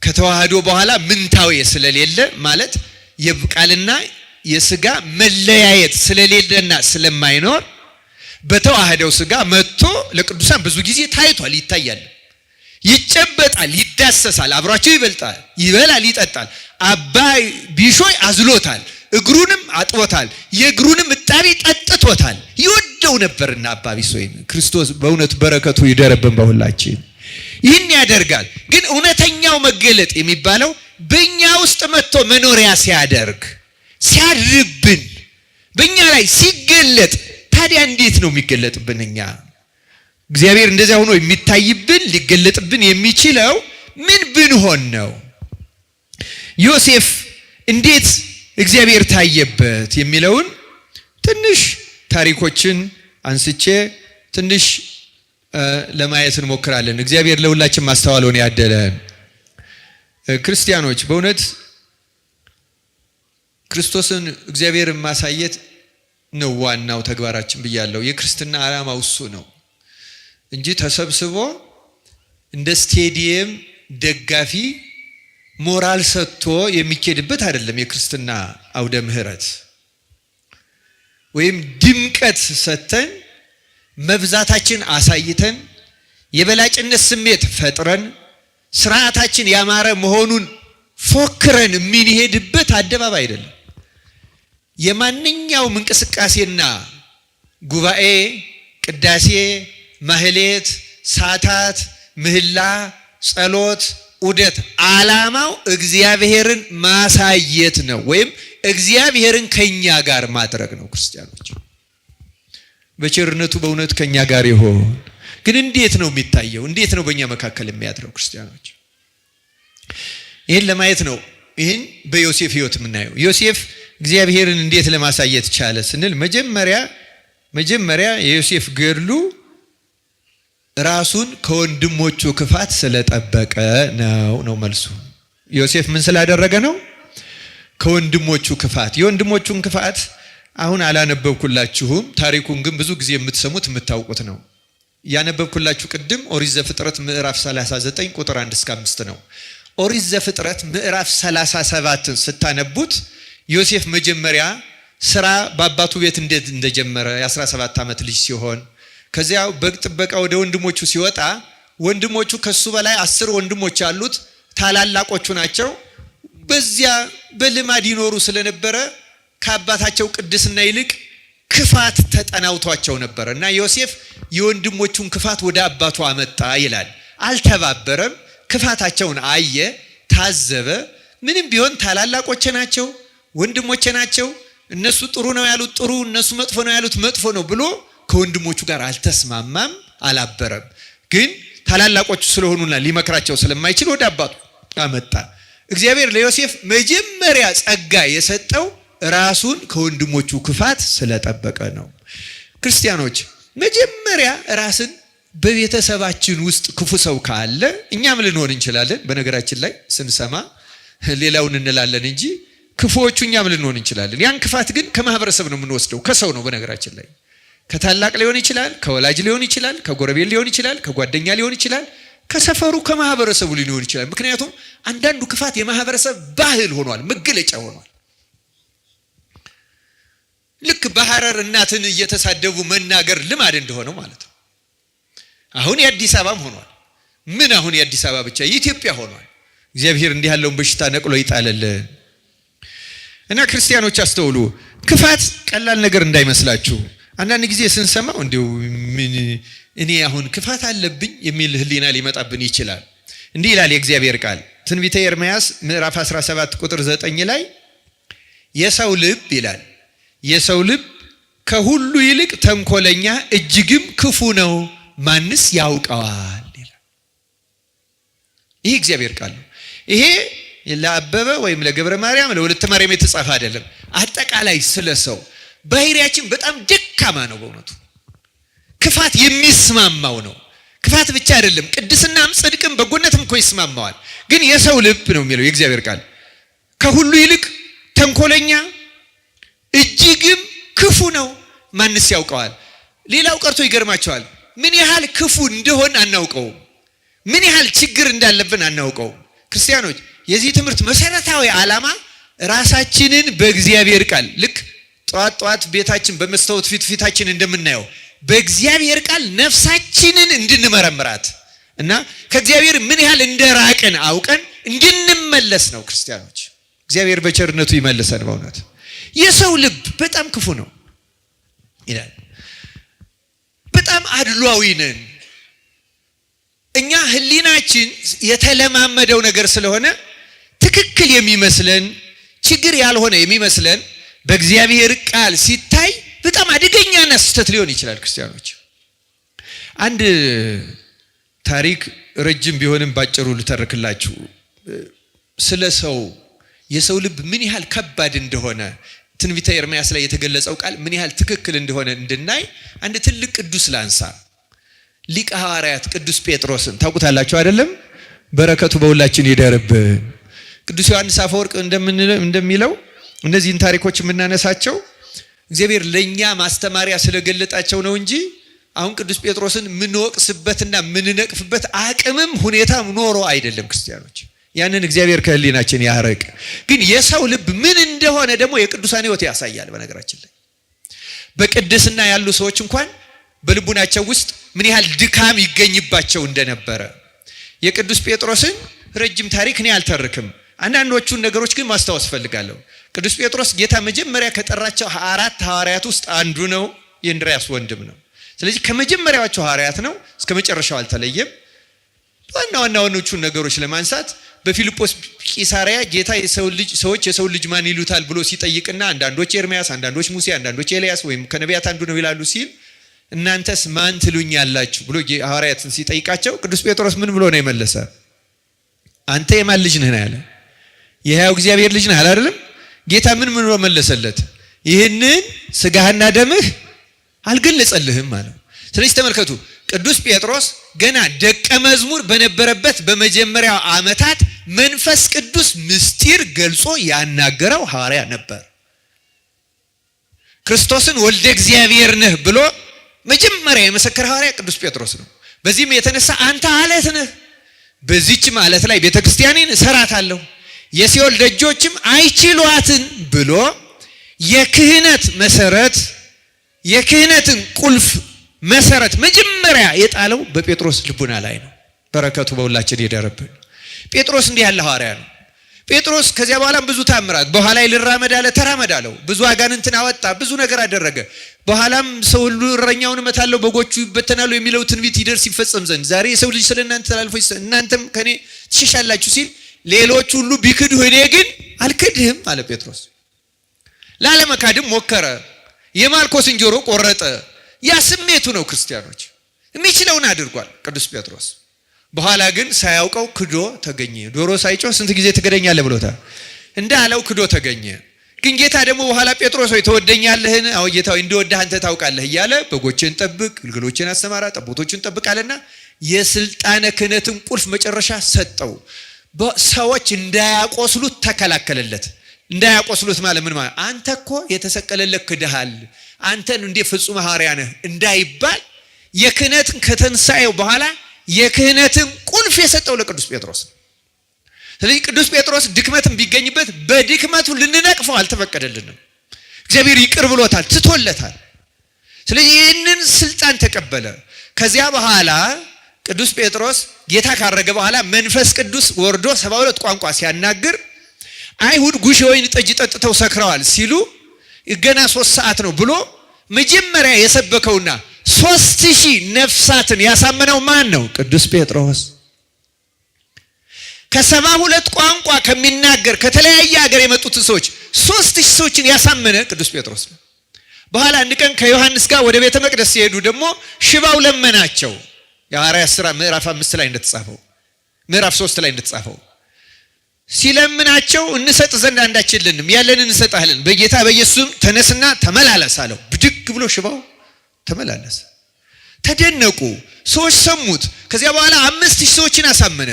ከተዋህዶ በኋላ ምንታዌ ስለሌለ ማለት የቃልና የስጋ መለያየት ስለሌለና ስለማይኖር በተዋህደው ስጋ መጥቶ ለቅዱሳን ብዙ ጊዜ ታይቷል፣ ይታያል። ይጨበጣል፣ ይዳሰሳል፣ አብሯቸው ይበልጣል፣ ይበላል፣ ይጠጣል። አባይ ቢሾይ አዝሎታል፣ እግሩንም አጥቦታል፣ የእግሩንም እጣቢ ጠጥቶታል። ይወደው ነበርና አባ ቢሶይ ክርስቶስ በእውነት በረከቱ ይደረብን በሁላችን። ይህን ያደርጋል። ግን እውነተኛው መገለጥ የሚባለው በእኛ ውስጥ መጥቶ መኖሪያ ሲያደርግ ሲያድርብን በእኛ ላይ ሲገለጥ። ታዲያ እንዴት ነው የሚገለጥብን? እኛ እግዚአብሔር እንደዚያ ሆኖ የሚታይብን ሊገለጥብን የሚችለው ምን ብንሆን ነው? ዮሴፍ እንዴት እግዚአብሔር ታየበት የሚለውን ትንሽ ታሪኮችን አንስቼ ትንሽ ለማየት እንሞክራለን። እግዚአብሔር ለሁላችን ማስተዋሉን ያደለን። ክርስቲያኖች በእውነት ክርስቶስን እግዚአብሔር ማሳየት ነው ዋናው ተግባራችን ብያለሁ። የክርስትና ዓላማው እሱ ነው እንጂ ተሰብስቦ እንደ ስቴዲየም ደጋፊ ሞራል ሰጥቶ የሚኬድበት አይደለም። የክርስትና አውደ ምህረት ወይም ድምቀት ሰጥተን መብዛታችን አሳይተን የበላጭነት ስሜት ፈጥረን ስርዓታችን ያማረ መሆኑን ፎክረን የምንሄድበት አደባባይ አይደለም። የማንኛውም እንቅስቃሴና ጉባኤ፣ ቅዳሴ፣ ማህሌት፣ ሳታት፣ ምህላ፣ ጸሎት፣ ዑደት ዓላማው እግዚአብሔርን ማሳየት ነው፣ ወይም እግዚአብሔርን ከኛ ጋር ማድረግ ነው። ክርስቲያኖች በቸርነቱ በእውነት ከኛ ጋር ይሆን። ግን እንዴት ነው የሚታየው? እንዴት ነው በእኛ መካከል የሚያድረው? ክርስቲያኖች ይህን ለማየት ነው ይህን በዮሴፍ ህይወት የምናየው። ዮሴፍ እግዚአብሔርን እንዴት ለማሳየት ቻለ ስንል መጀመሪያ የዮሴፍ ገድሉ ራሱን ከወንድሞቹ ክፋት ስለጠበቀ ነው መልሱ። ዮሴፍ ምን ስላደረገ ነው? ከወንድሞቹ ክፋት። የወንድሞቹን ክፋት አሁን አላነበብኩላችሁም። ታሪኩን ግን ብዙ ጊዜ የምትሰሙት የምታውቁት ነው። ያነበብኩላችሁ ቅድም ኦሪት ዘፍጥረት ምዕራፍ 39 ቁጥር 1 እስከ 5 ነው። ኦሪት ዘፍጥረት ምዕራፍ 37ን ስታነቡት ዮሴፍ መጀመሪያ ስራ በአባቱ ቤት እንደጀመረ የ17 ዓመት ልጅ ሲሆን ከዚያ በግ ጥበቃ ወደ ወንድሞቹ ሲወጣ ወንድሞቹ ከሱ በላይ 10 ወንድሞች አሉት፣ ታላላቆቹ ናቸው። በዚያ በልማድ ይኖሩ ስለነበረ ከአባታቸው ቅድስና ይልቅ ክፋት ተጠናውቷቸው ነበር እና ዮሴፍ የወንድሞቹን ክፋት ወደ አባቱ አመጣ ይላል። አልተባበረም። ክፋታቸውን አየ፣ ታዘበ። ምንም ቢሆን ታላላቆቼ ናቸው፣ ወንድሞቼ ናቸው። እነሱ ጥሩ ነው ያሉት ጥሩ፣ እነሱ መጥፎ ነው ያሉት መጥፎ ነው ብሎ ከወንድሞቹ ጋር አልተስማማም፣ አላበረም። ግን ታላላቆቹ ስለሆኑና ሊመክራቸው ስለማይችል ወደ አባቱ አመጣ። እግዚአብሔር ለዮሴፍ መጀመሪያ ጸጋ የሰጠው ራሱን ከወንድሞቹ ክፋት ስለጠበቀ ነው። ክርስቲያኖች መጀመሪያ ራስን በቤተሰባችን ውስጥ ክፉ ሰው ካለ እኛም ልንሆን እንችላለን። በነገራችን ላይ ስንሰማ ሌላውን እንላለን እንጂ ክፉዎቹ እኛም ልንሆን እንችላለን። ያን ክፋት ግን ከማህበረሰብ ነው የምንወስደው፣ ከሰው ነው። በነገራችን ላይ ከታላቅ ሊሆን ይችላል፣ ከወላጅ ሊሆን ይችላል፣ ከጎረቤት ሊሆን ይችላል፣ ከጓደኛ ሊሆን ይችላል፣ ከሰፈሩ ከማህበረሰቡ ሊሆን ይችላል። ምክንያቱም አንዳንዱ ክፋት የማህበረሰብ ባህል ሆኗል፣ መገለጫ ሆኗል። ልክ በሐረር እናትን እየተሳደቡ መናገር ልማድ እንደሆነው ማለት ነው። አሁን የአዲስ አበባም ሆኗል። ምን አሁን የአዲስ አበባ ብቻ የኢትዮጵያ ሆኗል። እግዚአብሔር እንዲህ ያለውን በሽታ ነቅሎ ይጣለልን እና ክርስቲያኖች አስተውሉ። ክፋት ቀላል ነገር እንዳይመስላችሁ። አንዳንድ ጊዜ ስንሰማው እንዲሁ እኔ አሁን ክፋት አለብኝ የሚል ህሊና ሊመጣብን ይችላል። እንዲህ ይላል የእግዚአብሔር ቃል ትንቢተ ኤርምያስ ምዕራፍ 17 ቁጥር 9 ላይ የሰው ልብ ይላል፣ የሰው ልብ ከሁሉ ይልቅ ተንኮለኛ እጅግም ክፉ ነው፣ ማንስ ያውቀዋል ይላል። ይህ እግዚአብሔር ቃል ነው። ይሄ ለአበበ ወይም ለገብረ ማርያም ለወለተ ማርያም የተጻፈ አይደለም። አጠቃላይ ስለ ሰው ባህሪያችን በጣም ደካማ ነው። በእውነቱ ክፋት የሚስማማው ነው። ክፋት ብቻ አይደለም፣ ቅድስናም ጽድቅም በጎነትም እኮ ይስማማዋል። ግን የሰው ልብ ነው የሚለው የእግዚአብሔር ቃል ከሁሉ ይልቅ ተንኮለኛ እጅግም ክፉ ነው፣ ማንስ ያውቀዋል። ሌላው ቀርቶ ይገርማቸዋል። ምን ያህል ክፉ እንደሆን አናውቀውም። ምን ያህል ችግር እንዳለብን አናውቀውም። ክርስቲያኖች የዚህ ትምህርት መሰረታዊ ዓላማ ራሳችንን በእግዚአብሔር ቃል ልክ ጧት ቤታችን በመስታወት ፊታችን እንደምናየው በእግዚአብሔር ቃል ነፍሳችንን እንድንመረምራት እና ከእግዚአብሔር ምን ያህል እንደራቅን አውቀን እንድንመለስ ነው ክርስቲያኖች። እግዚአብሔር በቸርነቱ ይመልሰን። በእውነት የሰው ልብ በጣም ክፉ ነው ይላል። በጣም አድሏዊ ነን እኛ። ህሊናችን የተለማመደው ነገር ስለሆነ ትክክል የሚመስለን ችግር ያልሆነ የሚመስለን በእግዚአብሔር ቃል ሲታይ በጣም አደገኛና ስህተት ሊሆን ይችላል። ክርስቲያኖች አንድ ታሪክ ረጅም ቢሆንም ባጭሩ ልተርክላችሁ። ስለ የሰው ልብ ምን ያህል ከባድ እንደሆነ ትንቢተ ኤርምያስ ላይ የተገለጸው ቃል ምን ያህል ትክክል እንደሆነ እንድናይ አንድ ትልቅ ቅዱስ ላንሳ። ሊቀ ሐዋርያት ቅዱስ ጴጥሮስን ታውቁታላችሁ አይደለም? በረከቱ በሁላችን ይደርብን። ቅዱስ ዮሐንስ አፈወርቅ እንደሚለው እነዚህን ታሪኮች የምናነሳቸው እግዚአብሔር ለኛ ማስተማሪያ ስለገለጣቸው ነው እንጂ አሁን ቅዱስ ጴጥሮስን ምንወቅስበትና ምንነቅፍበት አቅምም ሁኔታም ኖሮ አይደለም። ክርስቲያኖች ያንን እግዚአብሔር ከህሊናችን ያርቅ። ግን የሰው ልብ ምን እንደሆነ ደግሞ የቅዱሳን ሕይወት ያሳያል። በነገራችን ላይ በቅድስና ያሉ ሰዎች እንኳን በልቡናቸው ውስጥ ምን ያህል ድካም ይገኝባቸው እንደነበረ የቅዱስ ጴጥሮስን ረጅም ታሪክ እኔ አልተርክም። አንዳንዶቹን ነገሮች ግን ማስታወስ ፈልጋለሁ። ቅዱስ ጴጥሮስ ጌታ መጀመሪያ ከጠራቸው 4 ሐዋርያት ውስጥ አንዱ ነው። የእንድርያስ ወንድም ነው። ስለዚህ ከመጀመሪያዎቹ ሐዋርያት ነው፣ እስከ መጨረሻው አልተለየም። ዋናዎቹን ነገሮች ለማንሳት በፊልጶስ ቂሳሪያ ጌታ ሰዎች የሰው ልጅ ማን ይሉታል ብሎ ሲጠይቅና አንዳንዶች ኤርምያስ፣ አንዳንዶች ሙሴ፣ አንዳንዶች ኤልያስ ወይም ከነቢያት አንዱ ነው ይላሉ ሲል እናንተስ ማን ትሉኛላችሁ ብሎ ሐዋርያትን ሲጠይቃቸው ቅዱስ ጴጥሮስ ምን ብሎ ነው የመለሰ? አንተ የማን ልጅ ነህ ያለ? የሕያው እግዚአብሔር ልጅ ነህ አይደለም? ጌታ ምን ብሎ መለሰለት? ይህንን ስጋህና ደምህ አልገለጸልህም ማለት። ስለዚህ ተመልከቱ፣ ቅዱስ ጴጥሮስ ገና ደቀ መዝሙር በነበረበት በመጀመሪያው ዓመታት መንፈስ ቅዱስ ምስጢር ገልጾ ያናገረው ሐዋርያ ነበር። ክርስቶስን ወልደ እግዚአብሔር ነህ ብሎ መጀመሪያ የመሰከረ ሐዋርያ ቅዱስ ጴጥሮስ ነው። በዚህም የተነሳ አንተ አለት ነህ፣ በዚህች ማለት ላይ ቤተክርስቲያኔን እሰራታለሁ፣ የሲኦል ደጆችም አይችሏትን ብሎ የክህነት መሰረት የክህነትን ቁልፍ መሰረት መጀመሪያ የጣለው በጴጥሮስ ልቡና ላይ ነው። በረከቱ በሁላችን ይደርብን። ጴጥሮስ እንዲህ ያለ ሐዋርያ ነው። ጴጥሮስ ከዚያ በኋላም ብዙ ታምራት፣ በኋላ ልራመድ አለ፣ ተራመድ አለው። ብዙ አጋንንትን አወጣ፣ ብዙ ነገር አደረገ። በኋላም ሰው ሁሉ እረኛውን እመታለሁ በጎቹ ይበተናሉ የሚለው ትንቢት ይደርስ ይፈጸም ዘንድ ዛሬ የሰው ልጅ ስለ እናንተ ተላልፎ እናንተም ከኔ ትሸሻላችሁ ሲል ሌሎች ሁሉ ቢክዱ እኔ ግን አልክድህም አለ ጴጥሮስ። ላለመካድም ሞከረ። የማልኮስን ጆሮ ቆረጠ። ያ ስሜቱ ነው። ክርስቲያኖች የሚችለውን አድርጓል ቅዱስ ጴጥሮስ። በኋላ ግን ሳያውቀው ክዶ ተገኘ። ዶሮ ሳይጮህ ስንት ጊዜ ትክደኛለህ ብሎታል። እንዳለው ክዶ ተገኘ። ግን ጌታ ደግሞ በኋላ ጴጥሮስ ሆይ ትወደኛለህን? አዎ ጌታ ሆይ እንደወደህ አንተ ታውቃለህ እያለ በጎችን ጠብቅ፣ ግልገሎችን አሰማራ፣ ጠቦቶችን ጠብቃለና የስልጣነ ክህነትን ቁልፍ መጨረሻ ሰጠው። ሰዎች እንዳያቆስሉት ተከላከለለት። እንዳያቆስሉት ማለት ምን ማለት? አንተ እኮ የተሰቀለለት ክደሃል፣ አንተን እንዴ ፍጹም ሐዋርያ ነህ እንዳይባል የክህነትን ከተንሳኤው በኋላ የክህነትን ቁልፍ የሰጠው ለቅዱስ ጴጥሮስ ነው። ስለዚህ ቅዱስ ጴጥሮስ ድክመትን ቢገኝበት በድክመቱ ልንነቅፈው አልተፈቀደልንም። እግዚአብሔር ይቅር ብሎታል፣ ትቶለታል። ስለዚህ ይህንን ስልጣን ተቀበለ። ከዚያ በኋላ ቅዱስ ጴጥሮስ ጌታ ካረገ በኋላ መንፈስ ቅዱስ ወርዶ 72 ቋንቋ ሲያናግር አይሁድ ጉሽ ወይን ጠጅ ጠጥተው ሰክረዋል ሲሉ ገና 3 ሰዓት ነው ብሎ መጀመሪያ የሰበከውና 3000 ነፍሳትን ያሳመነው ማን ነው? ቅዱስ ጴጥሮስ። ከ72 ቋንቋ ከሚናገር ከተለያየ ሀገር የመጡትን ሰዎች 3000 ሰዎችን ያሳመነ ቅዱስ ጴጥሮስ ነው። በኋላ አንድ ቀን ከዮሐንስ ጋር ወደ ቤተ መቅደስ ሲሄዱ ደግሞ ሽባው ለመናቸው። የሐዋርያት ሥራ ምዕራፍ 5 ላይ እንደተጻፈው ምዕራፍ 3 ላይ እንደተጻፈው ሲለምናቸው እንሰጥ ዘንድ አንዳች የለንም፣ ያለንን እንሰጣለን፣ በጌታ በኢየሱስም ተነስና ተመላለስ አለው። ብድግ ብሎ ሽባው ተመላለሰ። ተደነቁ። ሰዎች ሰሙት። ከዚያ በኋላ 5000 ሰዎችን አሳመነ።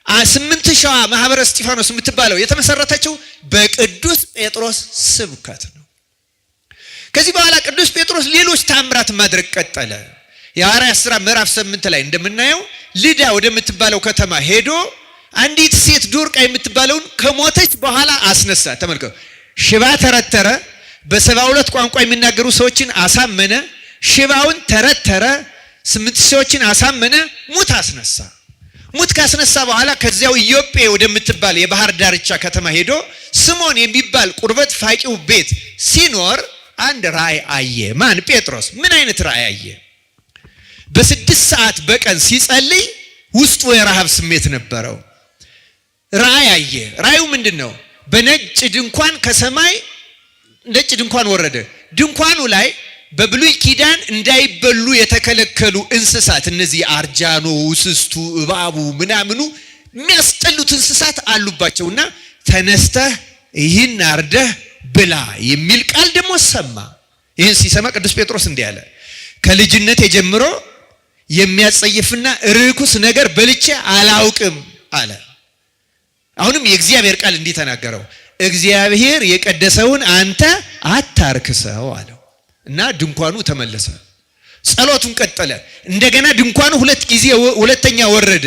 8000 ማህበረ እስጢፋኖስ የምትባለው የተመሰረተችው በቅዱስ ጴጥሮስ ስብከት ነው። ከዚህ በኋላ ቅዱስ ጴጥሮስ ሌሎች ታምራት ማድረግ ቀጠለ። የሐዋርያት ሥራ ምዕራፍ 8 ላይ እንደምናየው ልዳ ወደምትባለው ከተማ ሄዶ አንዲት ሴት ዶርቃ የምትባለውን ከሞተች በኋላ አስነሳ። ተመልከቱ። ሽባ ተረተረ። በ72 ቋንቋ የሚናገሩ ሰዎችን አሳመነ። ሽባውን ተረተረ። 8000 ሰዎችን አሳመነ። ሙት አስነሳ። ሙት ካስነሳ በኋላ ከዚያው ኢዮጴ ወደምትባል የባህር ዳርቻ ከተማ ሄዶ ስምዖን የሚባል ቁርበት ፋቂው ቤት ሲኖር አንድ ራእይ አየ። ማን? ጴጥሮስ። ምን አይነት ራእይ አየ? በ6 ሰዓት በቀን ሲጸልይ ውስጡ የረሃብ ስሜት ነበረው። ራእይ አየ። ራእዩ ምንድነው? በነጭ ድንኳን ከሰማይ ነጭ ድንኳን ወረደ። ድንኳኑ ላይ በብሉይ ኪዳን እንዳይበሉ የተከለከሉ እንስሳት እነዚህ አርጃኖ፣ ውስስቱ፣ እባቡ ምናምኑ የሚያስጠሉት እንስሳት አሉባቸውና ተነስተህ ይህን አርደህ ብላ የሚል ቃል ደግሞ ሰማ። ይህን ሲሰማ ቅዱስ ጴጥሮስ እንዲህ አለ፣ ከልጅነቴ ጀምሮ የሚያጸይፍና ርኩስ ነገር በልቼ አላውቅም አለ። አሁንም የእግዚአብሔር ቃል እንዲህ ተናገረው፣ እግዚአብሔር የቀደሰውን አንተ አታርክሰው አለው እና ድንኳኑ ተመለሰ። ጸሎቱን ቀጠለ። እንደገና ድንኳኑ ሁለተኛ ወረደ።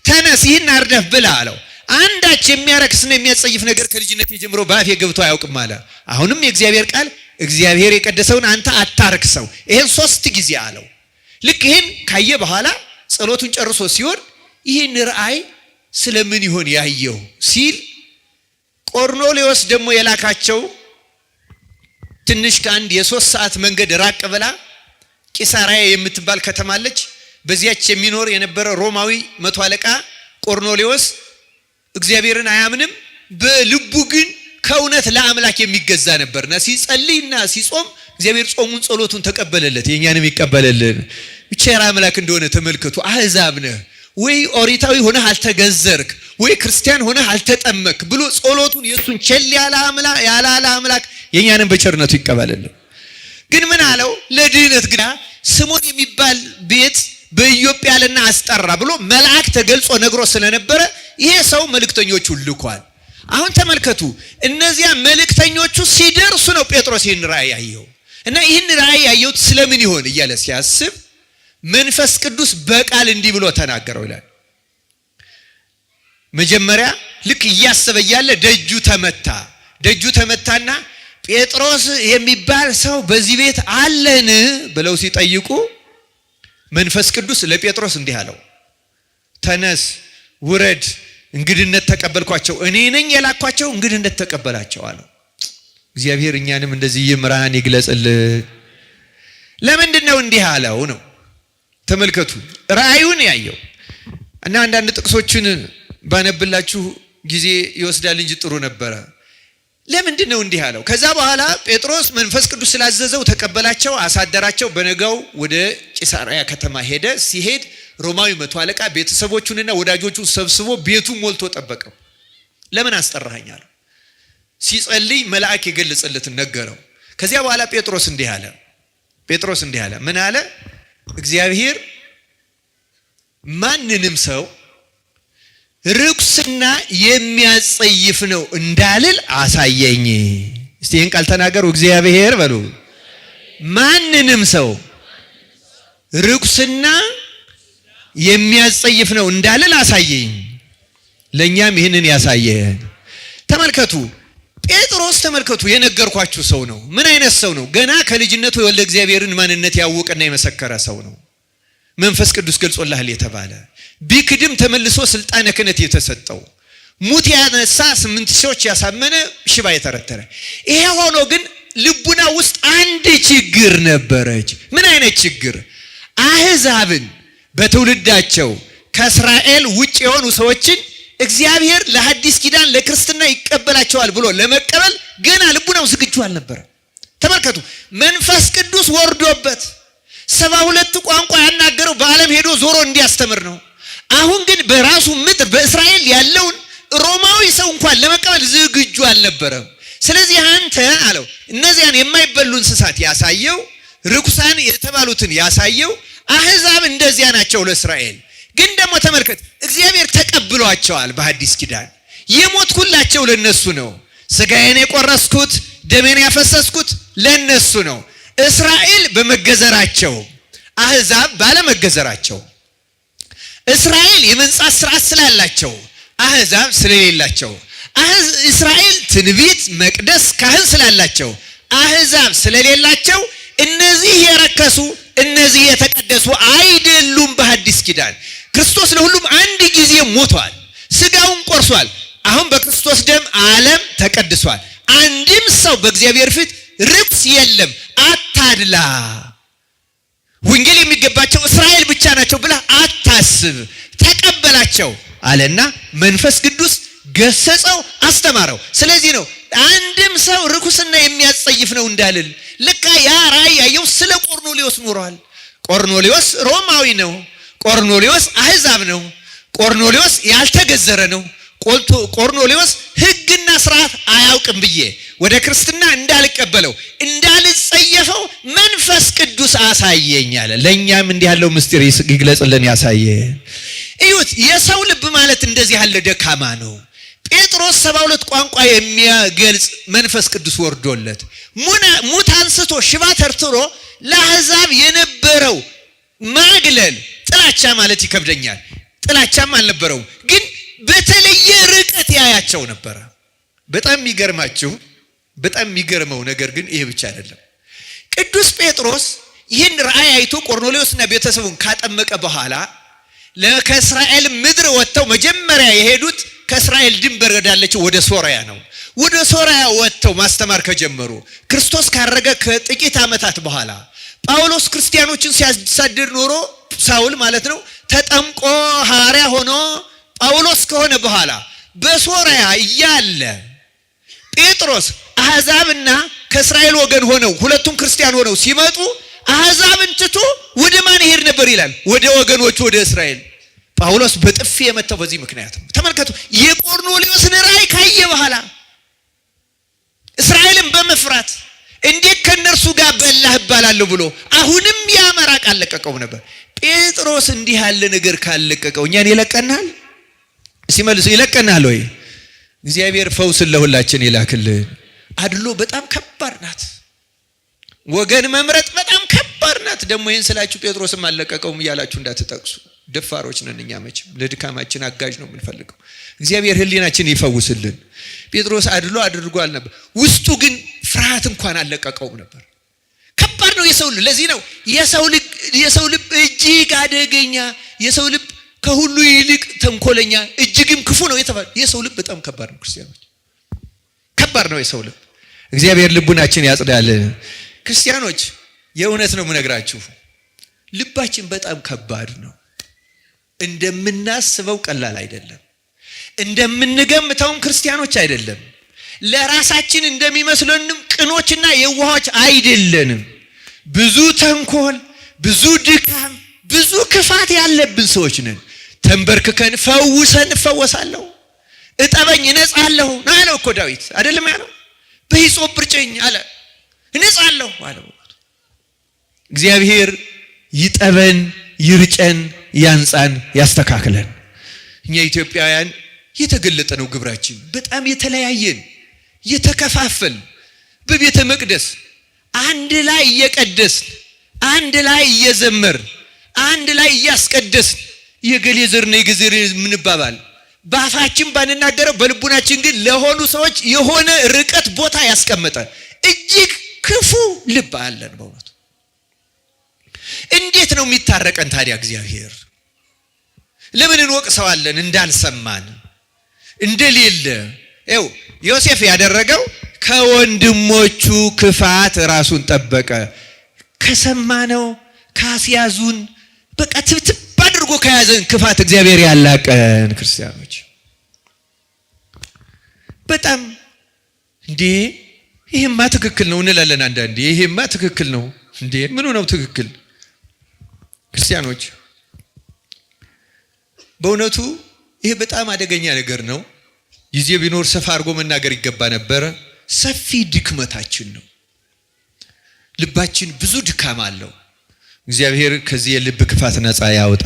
ተነስ ይህን አርደህ ብላ አለው። አንዳች የሚያረክስና የሚያጸይፍ ነገር ከልጅነቴ ጀምሮ በአፌ ገብቶ አያውቅም አለ። አሁንም የእግዚአብሔር ቃል እግዚአብሔር የቀደሰውን አንተ አታርክሰው፣ ይሄን 3 ጊዜ አለው። ልክ ይሄን ካየ በኋላ ጸሎቱን ጨርሶ ሲሆን ይህን ራእይ ስለምን ይሆን ያየው ሲል ቆርኔሌዎስ ደግሞ የላካቸው ትንሽ ከአንድ የ3 ሰዓት መንገድ ራቅ ብላ ቂሳርያ የምትባል ከተማ አለች። በዚያች የሚኖር የነበረ ሮማዊ 100 አለቃ ቆርኔሌዎስ እግዚአብሔርን አያምንም፣ በልቡ ግን ከእውነት ለአምላክ የሚገዛ ነበርና ሲጸልይና ሲጾም እግዚአብሔር ጾሙን ጸሎቱን ተቀበለለት። የኛንም ይቀበለልን። ብቻ አምላክ እንደሆነ ተመልከቱ። አህዛብ ነህ ወይ ኦሪታዊ ሆነህ አልተገዘርክ ወይ ክርስቲያን ሆነህ አልተጠመክ ብሎ ጸሎቱን የሱን ቸል ያለ አምላክ የኛንም በቸርነቱ ይቀበልልን። ግን ምን አለው? ለድህነት ግና ስምዖን የሚባል ቤት በኢዮጴ ያለና አስጠራ ብሎ መልአክ ተገልጾ ነግሮ ስለነበረ ይሄ ሰው መልእክተኞቹን ልኳል። አሁን ተመልከቱ፣ እነዚያ መልእክተኞቹ ሲደርሱ ነው ጴጥሮስ ይህን ራእይ ያየው። እና ይህን ራእይ ያየው ስለምን ይሆን እያለ ሲያስብ መንፈስ ቅዱስ በቃል እንዲህ ብሎ ተናገረው ይላል። መጀመሪያ ልክ እያሰበ እያለ ደጁ ተመታና ጴጥሮስ የሚባል ሰው በዚህ ቤት አለን ብለው ሲጠይቁ መንፈስ ቅዱስ ለጴጥሮስ እንዲህ አለው፣ ተነስ ውረድ፣ እንግድነት ተቀበልኳቸው፣ እኔ ነኝ የላኳቸው፣ እንግድነት ተቀበላቸው አለው። እግዚአብሔር እኛንም እንደዚህ ይምራን ይግለጽልን። ለምንድነው እንዲህ አለው ነው? ተመልከቱ፣ ራእዩን ያየው እና አንዳንድ ጥቅሶችን ባነብላችሁ ጊዜ ይወስዳል እንጂ ጥሩ ነበረ። ለምንድነው እንዲህ አለው? ከዛ በኋላ ጴጥሮስ መንፈስ ቅዱስ ስላዘዘው ተቀበላቸው፣ አሳደራቸው። በነጋው ወደ ቂሳርያ ከተማ ሄደ። ሲሄድ ሮማዊ 100 አለቃ ቤተሰቦቹንና ወዳጆቹን ሰብስቦ ቤቱን ሞልቶ ጠበቀው። ለምን አስጠራኸኝ አለው። ሲጸልይ መልአክ የገለጸለትን ነገረው። ከዚያ በኋላ ጴጥሮስ እንዲህ አለ። ምን አለ? እግዚአብሔር ማንንም ሰው ርኩስና የሚያጸይፍ ነው እንዳልል አሳየኝ። እስቲ ይህን ቃል ተናገሩ። እግዚአብሔር በሉ። ማንንም ሰው ርኩስና የሚያጸይፍ ነው እንዳልል አሳየኝ። ለኛም ይህንን ያሳየን። ተመልከቱ ጴጥሮስ፣ ተመልከቱ የነገርኳችሁ ሰው ነው። ምን አይነት ሰው ነው? ገና ከልጅነቱ የወልደ እግዚአብሔርን ማንነት ያወቀና የመሰከረ ሰው ነው። መንፈስ ቅዱስ ገልጾልሃል የተባለ ቢክድም ተመልሶ ስልጣነ ክህነት የተሰጠው ሙት ያነሳ 8 ሰዎች ያሳመነ ሽባ የተረተረ። ይሄ ሆኖ ግን ልቡና ውስጥ አንድ ችግር ነበረች። ምን አይነት ችግር? አህዛብን በትውልዳቸው ከእስራኤል ውጭ የሆኑ ሰዎችን እግዚአብሔር ለሐዲስ ኪዳን ለክርስትና ይቀበላቸዋል ብሎ ለመቀበል ገና ልቡናው ዝግጁ አልነበረም። ተመልከቱ፣ መንፈስ ቅዱስ ወርዶበት 72 ቋንቋ ያናገረው በዓለም ሄዶ ዞሮ እንዲያስተምር ነው። አሁን ግን በራሱ ምድር በእስራኤል ያለውን ሮማዊ ሰው እንኳን ለመቀበል ዝግጁ አልነበረም። ስለዚህ አንተ አለው እነዚያን የማይበሉ እንስሳት ያሳየው፣ ርኩሳን የተባሉትን ያሳየው። አህዛብ እንደዚያ ናቸው ለእስራኤል። ግን ደግሞ ተመልከት፣ እግዚአብሔር ተቀብሏቸዋል። በሐዲስ ኪዳን የሞትኩላቸው ለነሱ ነው። ስጋዬን የቆረስኩት ደሜን ያፈሰስኩት ለነሱ ነው። እስራኤል በመገዘራቸው፣ አህዛብ ባለመገዘራቸው። እስራኤል የመንጻት ሥርዓት ስላላቸው፣ አህዛብ ስለሌላቸው። እስራኤል ትንቢት፣ መቅደስ፣ ካህን ስላላቸው፣ አህዛብ ስለሌላቸው እነዚህ የረከሱ እነዚህ የተቀደሱ አይደሉም። በሐዲስ ኪዳን ክርስቶስ ለሁሉም አንድ ጊዜ ሞቷል፣ ስጋውን ቆርሷል። አሁን በክርስቶስ ደም ዓለም ተቀድሷል። አንድም ሰው በእግዚአብሔር ፊት ርኩስ የለም። አታድላ፣ ወንጌል የሚገባቸው እስራኤል ብቻ ናቸው ብለህ አታስብ፣ ተቀበላቸው አለና መንፈስ ቅዱስ ገሰጸው፣ አስተማረው። ስለዚህ ነው አንድም ሰው ርኩስና የሚያጸይፍ ነው እንዳልል። ልካ ያ ራእይ ያየው ስለ ቆርኔሌዎስ ኖሯል። ቆርኔሌዎስ ሮማዊ ነው። ቆርኔሌዎስ አሕዛብ ነው። ቆርኔሌዎስ ያልተገዘረ ነው። ቆርኔሌዎስ ሕግና ስርዓት አያውቅም ብዬ ወደ ክርስትና እንዳልቀበለው እንዳልጸየፈው መንፈስ ቅዱስ አሳየኝ አለ። ለእኛም እንዲህ ያለው ምስጢር ይግለጽልን፣ ያሳየ። እዩት፣ የሰው ልብ ማለት እንደዚህ ያለ ደካማ ነው። ጴጥሮስ 72 ቋንቋ የሚያገልጽ መንፈስ ቅዱስ ወርዶለት ሙት አንስቶ ሽባ ተርትሮ ለአሕዛብ የነበረው ማግለል ጥላቻ ማለት ይከብደኛል። ጥላቻም አልነበረውም፣ ግን በተለየ ርቀት ያያቸው ነበረ። በጣም የሚገርመው ነገር ግን ይሄ ብቻ አይደለም። ቅዱስ ጴጥሮስ ይህን ራእይ አይቶ ቆርኔሌዎስና ቤተሰቡን ካጠመቀ በኋላ ከእስራኤል ምድር ወጥተው መጀመሪያ የሄዱት ከእስራኤል ድንበር ወዳለችው ወደ ሶርያ ነው። ወደ ሶርያ ወጥተው ማስተማር ከጀመሩ ክርስቶስ ካረገ ከጥቂት ዓመታት በኋላ ጳውሎስ ክርስቲያኖችን ሲያሳድድ ኖሮ ሳውል ማለት ነው ተጠምቆ ሐዋርያ ሆኖ ጳውሎስ ከሆነ በኋላ በሶርያ እያለ ጴጥሮስ አሕዛብና ከእስራኤል ወገን ሆነው ሁለቱም ክርስቲያን ሆነው ሲመጡ አሕዛብን ትቶ ወደ ማን ይሄድ ነበር ይላል? ወደ ወገኖቹ ወደ እስራኤል። ጳውሎስ በጥፊ የመታው በዚህ ምክንያት ነው። ተመልከቱ፣ የቆርኔሌዎስን ራእይ ካየ በኋላ እስራኤልን በመፍራት እንዴት ከነርሱ ጋር በላህ እባላለሁ ብሎ አሁንም ያመራቅ አለቀቀው ነበር። ጴጥሮስ እንዲህ ያለ ነገር ካለቀቀው እኛን ይለቀናል? ሲመልሱ ይለቀናል ወይ? እግዚአብሔር ፈውስን ለሁላችን ይላክልን። አድሎ በጣም ከባድ ናት። ወገን መምረጥ በጣም ከባድ ናት። ደግሞ ይህን ስላችሁ ጴጥሮስም አለቀቀውም እያላችሁ እንዳትጠቅሱ። ደፋሮች ነን እኛ፣ መቼም ለድካማችን አጋዥ ነው የምንፈልገው። እግዚአብሔር ሕሊናችን ይፈውስልን። ጴጥሮስ አድሎ አድርጓል ነበር፣ ውስጡ ግን ፍርሃት እንኳን አለቀቀውም ነበር። ከባድ ነው የሰው ልብ። ለዚህ ነው የሰው ልብ እጅግ አደገኛ፣ የሰው ልብ ከሁሉ ይልቅ ተንኮለኛ እጅግም ክፉ ነው የተባለ። የሰው ልብ በጣም ከባድ ነው። ክርስቲያኖች ከባድ ነው የሰው ልብ። እግዚአብሔር ልቡናችን ያጽዳል። ክርስቲያኖች የእውነት ነው የምነግራችሁ፣ ልባችን በጣም ከባድ ነው። እንደምናስበው ቀላል አይደለም። እንደምንገምተውም ክርስቲያኖች አይደለም። ለራሳችን እንደሚመስለንም ቅኖችና የዋሆች አይደለንም። ብዙ ተንኮል፣ ብዙ ድካም፣ ብዙ ክፋት ያለብን ሰዎች ነን። ተንበርክከን ፈውሰን እፈወሳለሁ፣ እጠበኝ እነጻለሁ አለው እኮ ዳዊት አይደለም ያለው? በሂሶጵ እርጨኝ አለ እነጻለሁ አለው። እግዚአብሔር ይጠበን፣ ይርጨን፣ ያንጻን፣ ያስተካክለን። እኛ ኢትዮጵያውያን የተገለጠ ነው ግብራችን። በጣም የተለያየን፣ የተከፋፈል፣ በቤተ መቅደስ አንድ ላይ እየቀደስን፣ አንድ ላይ እየዘመር፣ አንድ ላይ እያስቀደስን የገሌ ዘር ነው የገሌ ምንባባል በአፋችን ባንናገረው በልቡናችን ግን ለሆኑ ሰዎች የሆነ ርቀት ቦታ ያስቀመጠ እጅግ ክፉ ልብ አለን በእውነቱ። እንዴት ነው የሚታረቀን ታዲያ እግዚአብሔር? ለምን እንወቅሰዋለን እንዳልሰማን እንደሌለ? ይኸው ዮሴፍ ያደረገው ከወንድሞቹ ክፋት ራሱን ጠበቀ። ከሰማነው ካስያዙን በቃ ትብትብ አድርጎ ከያዘን ክፋት እግዚአብሔር ያላቀን። ክርስቲያኖች በጣም እንዴ ይሄማ ትክክል ነው እንላለን አንዳንዴ። ይሄማ ትክክል ነው እንዴ? ምኑ ነው ትክክል? ክርስቲያኖች በእውነቱ ይሄ በጣም አደገኛ ነገር ነው። ጊዜ ቢኖር ሰፋ አድርጎ መናገር ይገባ ነበረ። ሰፊ ድክመታችን ነው። ልባችን ብዙ ድካም አለው። እግዚአብሔር ከዚህ የልብ ክፋት ነፃ ያውጣ።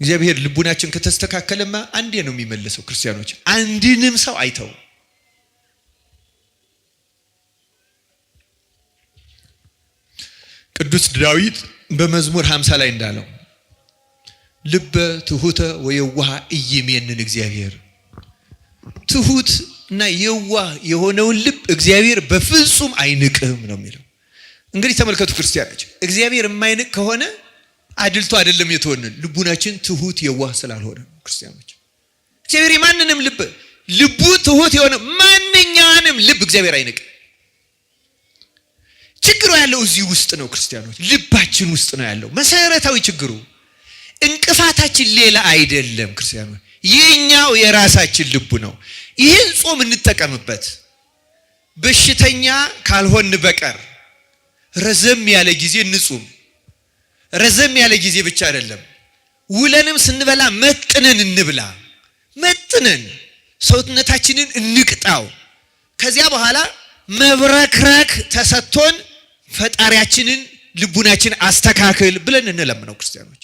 እግዚአብሔር ልቡናችን ከተስተካከለማ አንዴ ነው የሚመለሰው። ክርስቲያኖች አንድንም ሰው አይተው። ቅዱስ ዳዊት በመዝሙር 50 ላይ እንዳለው ልበ ትሁተ ወየዋህ ኢይሜንን እግዚአብሔር። ትሁት እና የዋህ የሆነውን ልብ እግዚአብሔር በፍጹም አይንቅም ነው የሚለው። እንግዲህ ተመልከቱ ክርስቲያኖች፣ እግዚአብሔር የማይንቅ ከሆነ አድልቶ አይደለም የተወንን፣ ልቡናችን ትሁት የዋህ ስላልሆነ ክርስቲያኖች። እግዚአብሔር የማንንም ልቡ ትሁት የሆነ ማንኛውንም ልብ እግዚአብሔር አይንቅም። ችግሩ ያለው እዚህ ውስጥ ነው ክርስቲያኖች፣ ልባችን ውስጥ ነው ያለው መሰረታዊ ችግሩ። እንቅፋታችን ሌላ አይደለም ክርስቲያኖች፣ የኛው የራሳችን ልቡ ነው። ይህን ጾም እንጠቀምበት። በሽተኛ ካልሆን በቀር ረዘም ያለ ጊዜ እንጹም። ረዘም ያለ ጊዜ ብቻ አይደለም፣ ውለንም ስንበላ መጥነን እንብላ። መጥነን ሰውነታችንን እንቅጣው። ከዚያ በኋላ መብረክረክ ተሰጥቶን ፈጣሪያችንን ልቡናችን አስተካክል ብለን እንለምነው ክርስቲያኖች።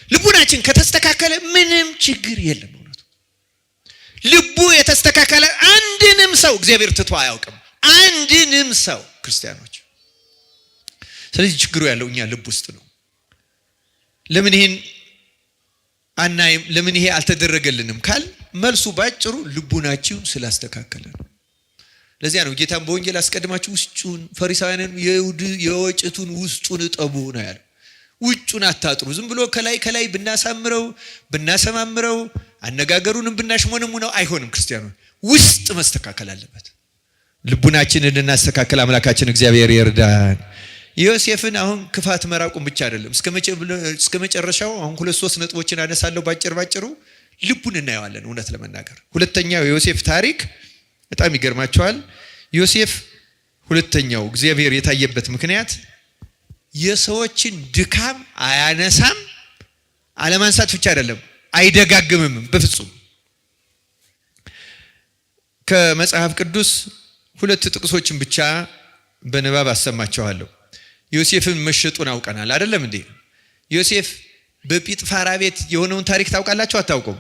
ልቡናችን ከተስተካከለ ምንም ችግር የለም። እውነቱ ልቡ የተስተካከለ አንድንም ሰው እግዚአብሔር ትቶ አያውቅም። አንድንም ሰው ክርስቲያኖች። ስለዚህ ችግሩ ያለው እኛ ልብ ውስጥ ነው። ለምን ይሄን አናይም? ለምን ይሄ አልተደረገልንም ካል መልሱ ባጭሩ ልቡናችሁ ስላስተካከለ ነው። ለዚያ ነው ጌታም በወንጌል አስቀድማችሁ ውስጡን ፈሪሳውያንን የወጭቱን ውስጡን እጠቡ ነው ያለው። ውጩን አታጥሩ። ዝም ብሎ ከላይ ብናሰማምረው አነጋገሩንም ብናሽሞነሙነው አይሆንም። ክርስቲያኖች ውስጥ መስተካከል አለበት። ልቡናችንን እናስተካከል። አምላካችን እግዚአብሔር ይርዳን። ዮሴፍን አሁን ክፋት መራቁን ብቻ አይደለም እስከ መጨረሻው አሁን 2-3 ነጥቦችን አነሳለሁ ባጭሩ ልቡን እናየዋለን። እውነት ለመናገር ሁለተኛው የዮሴፍ ታሪክ በጣም ይገርማቸዋል። ዮሴፍ ሁለተኛው እግዚአብሔር የታየበት ምክንያት የሰዎችን ድካም አያነሳም። አለማንሳት ብቻ አይደለም አይደጋግምም በፍጹም። ከመጽሐፍ ቅዱስ 2 ጥቅሶችን ብቻ በንባብ አሰማቸዋለሁ። ዮሴፍን መሸጡን አውቀናል አይደለም እንዴ? ዮሴፍ በጲጥፋራ ቤት የሆነውን ታሪክ ታውቃላችሁ አታውቁም?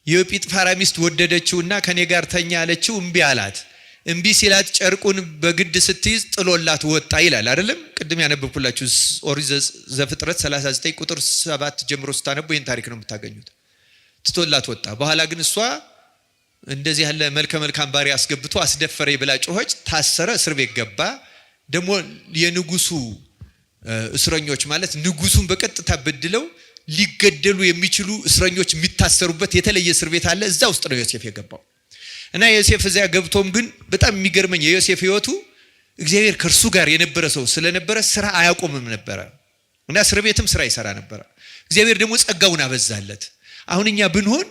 የጲጥፋራ ሚስት ወደደችውና ከኔ ጋር ተኛ አለችው፣ እምቢ አላት። እምቢ ሲላት ጨርቁን በግድ ስትይዝ ጥሎላት ወጣ ይላል አይደለም? ቅድም ያነበብኩላችሁ ኦሪት ዘፍጥረት 39 ቁጥር 7 ጀምሮ ስታነቡ ይህን ታሪክ ነው የምታገኙት። ትቶላት ወጣ። በኋላ ግን እሷ እንደዚህ ያለ መልካም ባሪያ አስገብቶ አስደፈረኝ ብላ ጮኸች። ታሰረ፣ እስር ቤት ገባ። ደግሞ የንጉሱ እስረኞች ማለት ንጉሱን በቀጥታ በድለው ሊገደሉ የሚችሉ እስረኞች የሚታሰሩበት የተለየ እስር ቤት አለ። እዛ ውስጥ ነው ዮሴፍ የገባው። እና ዮሴፍ እዚያ ገብቶም ግን በጣም የሚገርመኝ የዮሴፍ ሕይወቱ እግዚአብሔር ከእርሱ ጋር የነበረ ሰው ስለነበረ ስራ አያቆምም ነበረ እና እስር ቤትም ስራ ይሰራ ነበረ። እግዚአብሔር ደግሞ ጸጋውን አበዛለት። አሁን እኛ ብንሆን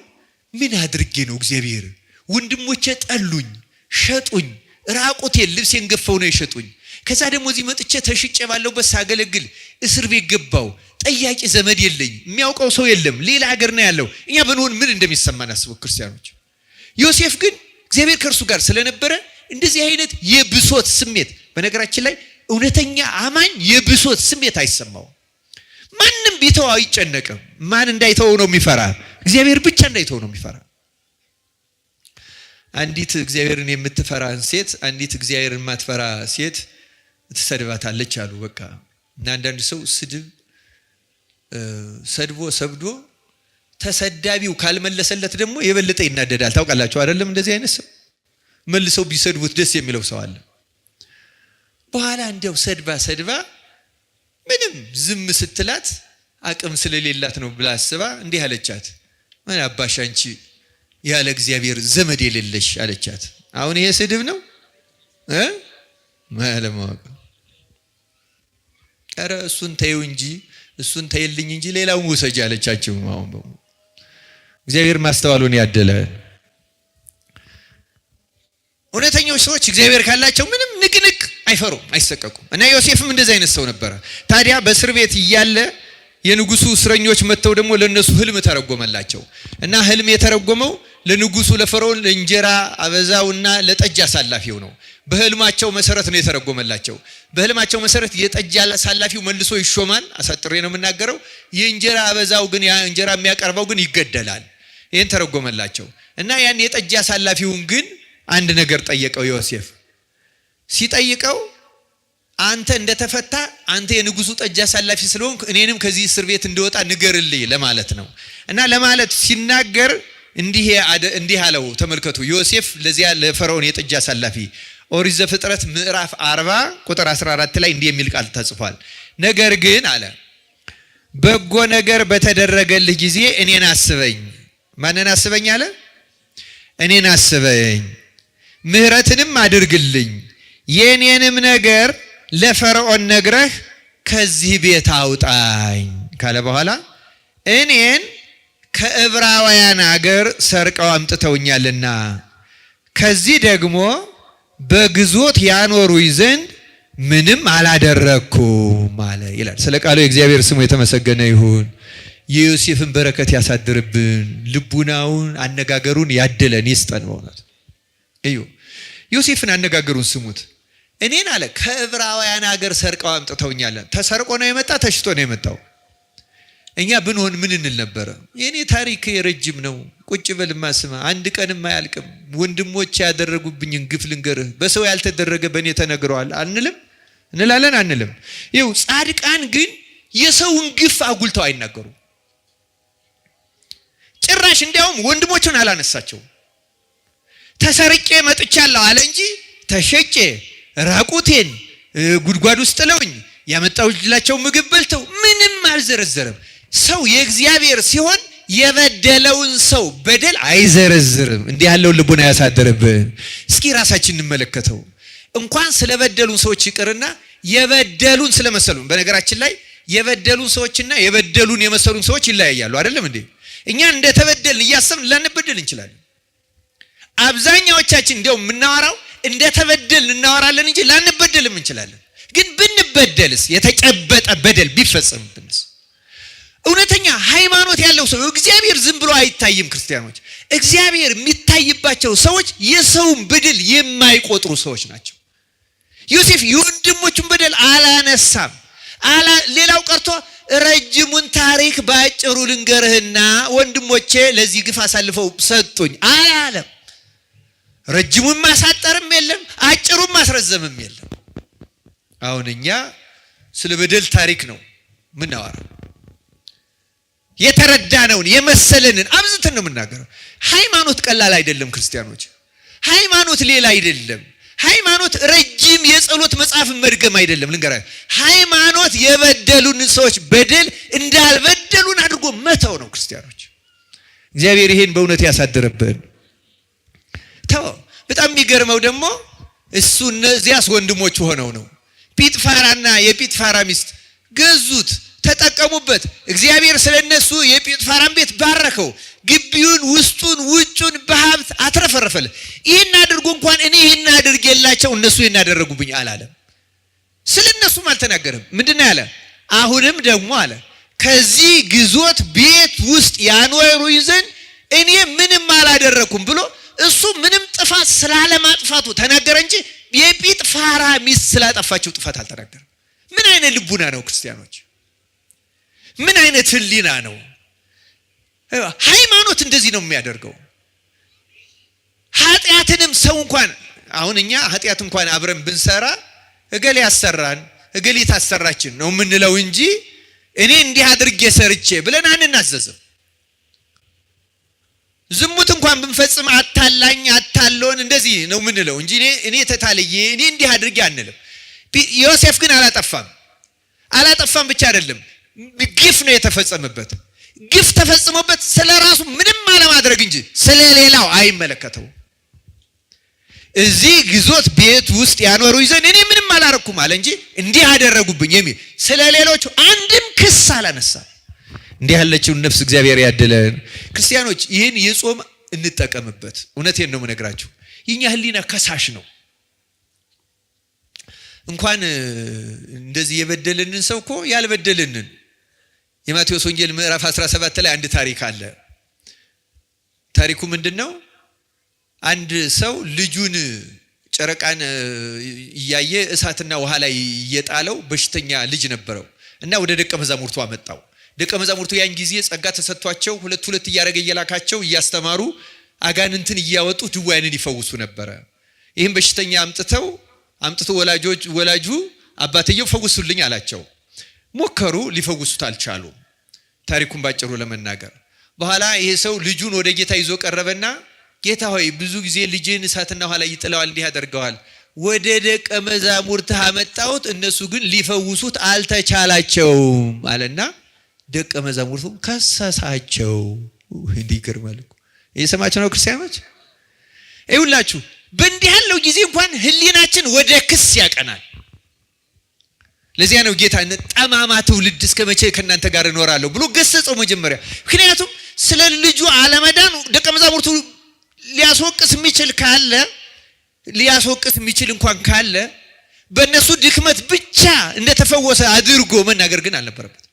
ምን አድርጌ ነው እግዚአብሔር ወንድሞቼ ጠሉኝ፣ ሸጡኝ፣ ራቁቴን ልብሴን ገፈው ነው የሸጡኝ። ከዛ ደግሞ እዚህ መጥቼ ተሽጬ ባለውበት ሳገለግል እስር ቤት ገባው። ጠያቂ ዘመድ የለኝ፣ የሚያውቀው ሰው የለም፣ ሌላ ሀገር ነው ያለው። እኛ ብንሆን ምን እንደሚሰማን አስቡ ክርስቲያኖች። ዮሴፍ ግን እግዚአብሔር ከእርሱ ጋር ስለነበረ እንደዚህ አይነት የብሶት ስሜት፣ በነገራችን ላይ እውነተኛ አማኝ የብሶት ስሜት አይሰማው። ማንም ቢተው አይጨነቅም። ማን እንዳይተው ነው የሚፈራ? እግዚአብሔር ብቻ እንዳይተው ነው የሚፈራ። አንዲት እግዚአብሔርን የምትፈራን ሴት አንዲት እግዚአብሔርን የማትፈራ ሴት ትሰድባታለች አሉ። በቃ እና አንዳንድ ሰው ሰድቦ ተሰዳቢው ካልመለሰለት ደግሞ የበለጠ ይናደዳል። ታውቃላችሁ አይደለም? እንደዚህ አይነት ሰው መልሰው ቢሰድቡት ደስ የሚለው ሰው አለ። በኋላ እንዲያው ሰድባ ምንም ዝም ስትላት አቅም ስለሌላት ነው ብላ አስባ እንዲህ አለቻት፣ ምን አባሽ አንቺ ያለ እግዚአብሔር ዘመድ የሌለሽ አለቻት። አሁን ይሄ ስድብ ነው ማለማወቅ። ኧረ እሱን ተይው እንጂ እሱን ተይልኝ እንጂ ሌላውን ውሰጂ አለቻቸው። አሁን እግዚአብሔር ማስተዋሉን ያደለ። እውነተኞች ሰዎች እግዚአብሔር ካላቸው ምንም ንቅንቅ አይፈሩም፣ አይሰቀቁም። እና ዮሴፍም እንደዚህ አይነት ሰው ነበረ። ታዲያ በእስር ቤት እያለ የንጉሱ እስረኞች መጥተው ደግሞ ለነሱ ህልም ተረጎመላቸው እና ህልም የተረጎመው ለንጉሱ ለፈርዖን ለእንጀራ አበዛውና ለጠጅ አሳላፊው ነው። በህልማቸው መሰረት ነው የተረጎመላቸው። በህልማቸው መሰረት የጠጅ አሳላፊው መልሶ ይሾማል። አሳጥሬ ነው የምናገረው። የእንጀራ አበዛው ግን ያ እንጀራ የሚያቀርበው ግን ይገደላል። ይሄን ተረጎመላቸው እና ያን የጠጅ አሳላፊውን ግን አንድ ነገር ጠየቀው ዮሴፍ። ሲጠይቀው አንተ እንደተፈታ አንተ የንጉሱ ጠጅ አሳላፊ ስለሆንክ እኔንም ከዚህ እስር ቤት እንደወጣ ንገርልኝ ለማለት ነው። እና ለማለት ሲናገር እንዲህ አለው። ተመልከቱ ዮሴፍ ለዚያ ለፈርዖን የጠጅ አሳላፊ ኦሪት ዘፍጥረት ምዕራፍ 40 ቁጥር 14 ላይ እንዲህ የሚል ቃል ተጽፏል። ነገር ግን አለ በጎ ነገር በተደረገልህ ጊዜ እኔን አስበኝ። ማንን አስበኝ አለ? እኔን አስበኝ፣ ምህረትንም አድርግልኝ፣ የኔንም ነገር ለፈርዖን ነግረህ ከዚህ ቤት አውጣኝ ካለ በኋላ እኔን ከዕብራውያን አገር ሰርቀው አምጥተውኛልና ከዚህ ደግሞ በግዞት ያኖሩኝ ዘንድ ምንም አላደረኩም አለ ይላል። ስለ ቃሉ የእግዚአብሔር ስሙ የተመሰገነ ይሁን። የዮሴፍን በረከት ያሳድርብን፣ ልቡናውን አነጋገሩን ያድለን ይስጠን። በእውነት እዩ፣ ዮሴፍን አነጋገሩን ስሙት። እኔን አለ ከዕብራውያን ሀገር ሰርቀው አምጥተውኛል። ተሰርቆ ነው የመጣ? ተሽጦ ነው የመጣው? እኛ ብንሆን ምን እንል ነበረ? የኔ ታሪክ ረጅም ነው፣ ቁጭ በልማ ስማ፣ አንድ ቀንም አያልቅም። ወንድሞች ያደረጉብኝን ግፍ ልንገርህ፣ በሰው ያልተደረገ በእኔ ተነግረዋል አንልም? እንላለን አንልም? ይኸው ጻድቃን ግን የሰውን ግፍ አጉልተው አይናገሩም። ጭራሽ እንዲያውም ወንድሞቹን አላነሳቸው። ተሰርቄ መጥቻለሁ አለ እንጂ ተሸጬ ራቁቴን ጉድጓድ ውስጥ ጥለውኝ ያመጣሁላቸው ምግብ በልተው ምንም አልዘረዘረም። ሰው የእግዚአብሔር ሲሆን የበደለውን ሰው በደል አይዘረዝርም። እንዲህ ያለውን ልቡና ያሳደረብን። እስኪ ራሳችን እንመለከተው። እንኳን ስለበደሉን ሰዎች ይቅርና የበደሉን ስለመሰሉን። በነገራችን ላይ የበደሉን ሰዎችና የበደሉን የመሰሉን ሰዎች ይለያያሉ። አይደለም እንዴ? እኛ እንደተበደልን እያሰብን ላንበደል እንችላለን። አብዛኛዎቻችን እንዲያው የምናወራው እንደተበደልን እናወራለን እንጂ ላንበደልም እንችላለን። ግን ብንበደልስ፣ የተጨበጠ በደል ቢፈጸምብንስ? እውነተኛ ሃይማኖት ያለው ሰው እግዚአብሔር ዝም ብሎ አይታይም። ክርስቲያኖች እግዚአብሔር የሚታይባቸው ሰዎች የሰውን በደል የማይቆጥሩ ሰዎች ናቸው። ዮሴፍ የወንድሞቹን በደል አላነሳም። ሌላው ቀርቶ ረጅሙን ታሪክ ባጭሩ ልንገርህና ወንድሞቼ ለዚህ ግፍ አሳልፈው ሰጡኝ አላለም። ረጅሙን ማሳጠርም የለም፣ አጭሩን ማስረዘምም የለም። አሁን እኛ ስለ በደል ታሪክ ነው ምናወራው። የተረዳነውን የመሰለንን አብዝተን ነው የምናገረው። ሃይማኖት ቀላል አይደለም ክርስቲያኖች። ሃይማኖት ሌላ አይደለም። ሃይማኖት ረጅም የጸሎት መጽሐፍ መድገም አይደለም። ልንገራችሁ፣ ሃይማኖት የበደሉን ሰዎች በደል እንዳልበደሉን አድርጎ መተው ነው። ክርስቲያኖች እግዚአብሔር ይሄን በእውነት ያሳደረብን። በጣም የሚገርመው ደግሞ እሱ እነዚያስ ወንድሞቹ ሆነው ነው። ጲጥፋራና የጲጥፋራ ሚስት ገዙት፣ ተጠቀሙበት። እግዚአብሔር ስለነሱ የጲጥፋራን ቤት ባረከው። ግቢውን፣ ውስጡን፣ ውጩን በሀብት አትረፈረፈለ። ይህን አድርጎ እንኳን እኔ ይህን አድርጌላቸው እነሱ ይህን አደረጉብኝ አላለም። ስለነሱም አልተናገረም። ምንድነው ያለ? አሁንም ደግሞ አለ ከዚህ ግዞት ቤት ውስጥ ያኖሩኝ ዘንድ እኔ ምንም አላደረኩም ብሎ እሱ ምንም ጥፋት ስላለማጥፋቱ ተናገረ እንጂ የጲጥፋራ ሚስት ስላጠፋቸው ጥፋት አልተናገረም። ምን አይነት ልቡና ነው ክርስቲያኖች? ምን አይነት ህሊና ነው? ሃይማኖት እንደዚህ ነው የሚያደርገው። ኃጢአትንም ሰው እንኳን አሁን እኛ ኃጢአት እንኳን አብረን ብንሰራ እገሌ ያሰራን እገሌ ታሰራችን ነው የምንለው እንጂ እኔ እንዲህ አድርጌ ሰርቼ ብለን አንናዘዝም። ዝሙት እንኳን ብንፈጽም አታላኝ አታሎን እንደዚህ ነው የምንለው እንጂ እኔ ተታልዬ እኔ እንዲህ አድርጌ አንልም። ዮሴፍ ግን አላጠፋም ብቻ አይደለም፣ ግፍ ነው የተፈጸመበት። ግፍ ተፈጽሞበት ስለራሱ ምንም አለማድረግ እንጂ ስለሌላው አይመለከተው። እዚህ ግዞት ቤት ውስጥ ያኖሩኝ ዘንድ እኔ ምንም አላረኩም አለ እንጂ እንዲህ አደረጉብኝ የሚል ስለሌሎቹ አንድም ክስ አላነሳም። እንዲህ ያለችውን ነፍስ እግዚአብሔር ያድለን። ክርስቲያኖች ይህን የጾም እንጠቀምበት። እውነቴን ነው የምነግራችሁ። የኛ ህሊና ከሳሽ ነው። እንኳን እንደዚህ የበደልንን ሰው እኮ ያልበደልንን የማቴዎስ ወንጌል ምዕራፍ 17 ላይ አንድ ታሪክ አለ። ታሪኩ ምንድነው? አንድ ሰው ልጁን ጨረቃን እያየ እሳትና ውሃ ላይ እየጣለው በሽተኛ ልጅ ነበረው እና ወደ ደቀ መዛሙርቱ አመጣው። ደቀ መዛሙርቱ ያን ጊዜ ጸጋ ተሰጥቷቸው ሁለት ሁለት እያደረገ እየላካቸው እያስተማሩ አጋንንትን እያወጡ ድውያንን ይፈውሱ ነበረ። ይህም በሽተኛ አምጥቶ ወላጁ አባትየው ፈውሱልኝ አላቸው። ሞከሩ፣ ሊፈውሱት አልቻሉም። ታሪኩን ባጭሩ ለመናገር በኋላ ይሄ ሰው ልጁን ወደ ጌታ ይዞ ቀረበና ጌታ ሆይ ብዙ ጊዜ ልጅን እሳትና ውሃ ላይ ይጥለዋል፣ እንዲህ ያደርገዋል። ወደ ደቀ መዛሙርትህ አመጣሁት፣ እነሱ ግን ሊፈውሱት አልተቻላቸውም አለና ደቀ መዛሙርቱ ከሰሳቸው። እንዲገርማል እኮ እየሰማችሁ ነው ክርስቲያኖች? ይኸውላችሁ በእንዲህ ያለው ጊዜ እንኳን ህሊናችን ወደ ክስ ያቀናል። ለዚያ ነው ጌታ ጠማማ ትውልድ እስከ መቼ ከእናንተ ጋር እኖራለሁ ብሎ ገሰጸው መጀመሪያ። ምክንያቱም ስለ ልጁ አለመዳን ደቀ መዛሙርቱ ሊያስወቅስ የሚችል እንኳን ካለ በእነሱ ድክመት ብቻ እንደተፈወሰ አድርጎ መናገር ግን አልነበረበት።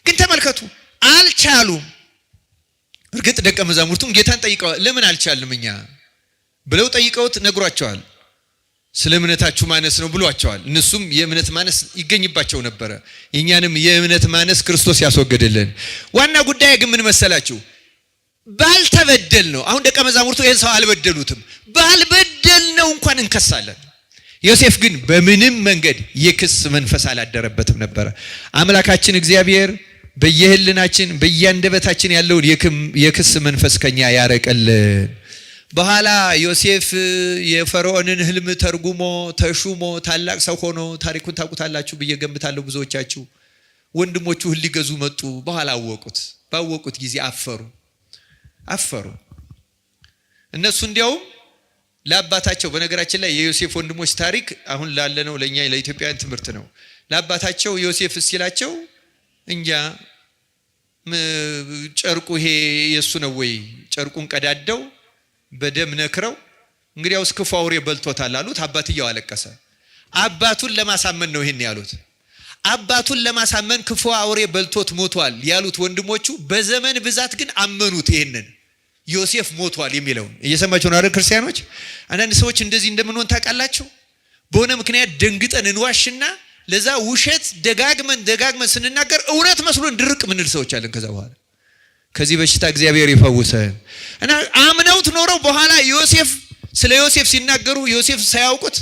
ግን ተመልከቱ አልቻሉም። እርግጥ ደቀ መዛሙርቱም ጌታን ጠይቀዋል። ለምን አልቻልም እኛ ብለው ጠይቀውት ነግሯቸዋል። ስለ እምነታችሁ ማነስ ነው ብሏቸዋል። እነሱም የእምነት ማነስ ይገኝባቸው ነበረ። የኛንም የእምነት ማነስ ክርስቶስ ያስወገደልን። ዋና ጉዳይ ግን ምን መሰላችሁ? ባልተበደል ነው። አሁን ደቀ መዛሙርቱ ይሄን ሰው አልበደሉትም። ባልበደል ነው እንኳን እንከሳለን። ዮሴፍ ግን በምንም መንገድ የክስ መንፈስ አላደረበትም ነበረ። አምላካችን እግዚአብሔር በየህልናችን በየአንደበታችን ያለውን የክስ መንፈስ ከኛ ያረቀልን። በኋላ ዮሴፍ የፈርዖንን ህልም ተርጉሞ ተሹሞ ታላቅ ሰው ሆኖ ታሪኩን ታውቁታላችሁ ብዬ ገምታለሁ ብዙዎቻችሁ። ወንድሞቹ እህል ሊገዙ መጡ። በኋላ ባወቁት ጊዜ አፈሩ። እነሱ እንዲያውም ለአባታቸው፣ በነገራችን ላይ የዮሴፍ ወንድሞች ታሪክ አሁን ላለነው ለኛ ለኢትዮጵያውያን ትምህርት ነው። ለአባታቸው ዮሴፍ ሲላቸው እንጃ ጨርቁ ይሄ የሱ ነው ወይ? ጨርቁን ቀዳደው በደም ነክረው እንግዲያውስ ክፉ አውሬ በልቶታል አሉት። አባትየው አለቀሰ። አባቱን ለማሳመን ነው ይሄን ያሉት። አባቱን ለማሳመን ክፉ አውሬ በልቶት ሞቷል ያሉት ወንድሞቹ በዘመን ብዛት ግን አመኑት። ይሄንን ዮሴፍ ሞቷል የሚለውን እየሰማችሁ ነው አይደል ክርስቲያኖች? አንዳንድ ሰዎች እንደዚህ እንደምንሆን ታውቃላችሁ። በሆነ ምክንያት ደንግጠን እንዋሽና ለዛ ውሸት ደጋግመን ስንናገር እውነት መስሎን ድርቅ ምንል ሰዎች አለን። ከዛ በኋላ ከዚህ በሽታ እግዚአብሔር ይፈውሰን እና አምነውት ኖረው በኋላ ስለ ዮሴፍ ሲናገሩ ዮሴፍ ሳያውቁት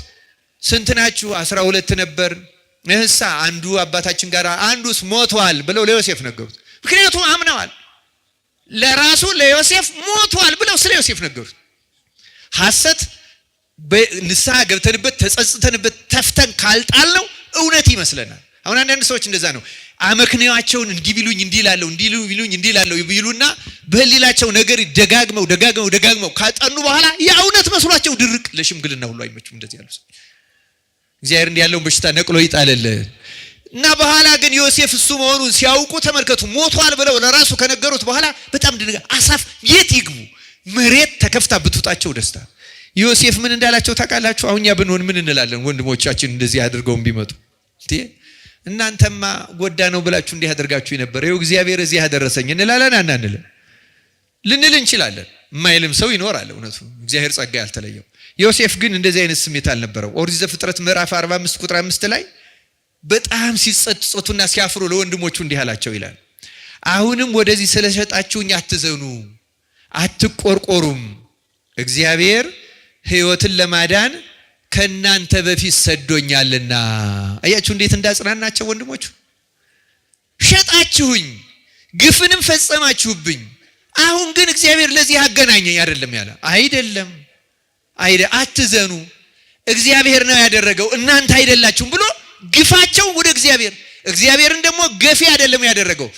ስንት ናችሁ? 12 ነበር። እህሳ አንዱ አባታችን ጋር አንዱስ ሞቷል ብለው ለዮሴፍ ነገሩት። ምክንያቱም አምነዋል። ለራሱ ለዮሴፍ ሞቷል ብለው ስለ ዮሴፍ ነገሩት። ሐሰት በንስሐ ገብተንበት ተጸጽተንበት ተፍተን ካልጣልነው እውነት ይመስለናል። አሁን አንዳንድ ሰዎች እንደዛ ነው። አመክንያቸውን እንዲቢሉኝ እንዲላለው እንዲሉኝ እንዲላለው ይሉና በህሊላቸው ነገር ደጋግመው ካጠኑ በኋላ የእውነት መስሏቸው ድርቅ ለሽምግልና ሁሉ አይመቹም። እንደዚህ ያሉ ሰው እግዚአብሔር እንዲህ ያለውን በሽታ ነቅሎ ይጣልልን እና በኋላ ግን ዮሴፍ እሱ መሆኑን ሲያውቁ ተመልከቱ፣ ሞቷል ብለው ለራሱ ከነገሩት በኋላ በጣም አሳፍ የት ይግቡ? መሬት ተከፍታ ብትውጣቸው ደስታ። ዮሴፍ ምን እንዳላቸው ታውቃላችሁ? አሁን ያ ብንሆን ምን እንላለን? ወንድሞቻችን እንደዚህ አድርገው ቢመጡ እናንተማ ጎዳ ነው ብላችሁ እንዲህ አድርጋችሁ ነበር፣ ይኸው እግዚአብሔር እዚህ ያደረሰኝ እንላለን። አንልም ልንል እንችላለን። የማይልም ሰው ይኖራል። እውነቱ እግዚአብሔር ጸጋ ያልተለየው። ዮሴፍ ግን እንደዚህ አይነት ስሜት አልነበረው። ኦሪት ዘፍጥረት ምዕራፍ 45 ቁጥር 5 ላይ በጣም ሲጸጸቱና ሲያፍሩ ለወንድሞቹ እንዲህ አላቸው ይላል፣ አሁንም ወደዚህ ስለሸጣችሁኝ አትዘኑ፣ አትቆርቆሩም። እግዚአብሔር ሕይወትን ለማዳን ከናንተ በፊት ሰዶኛልና። አያችሁ እንዴት እንዳጽናናቸው ወንድሞቹ። ሸጣችሁኝ፣ ግፍንም ፈጸማችሁብኝ፣ አሁን ግን እግዚአብሔር ለዚህ አገናኘኝ አይደለም ያለ አይደለም። አትዘኑ፣ እግዚአብሔር ነው ያደረገው እናንተ አይደላችሁም ብሎ ግፋቸው ወደ እግዚአብሔርን ደግሞ ገፊ አይደለም ያደረገው።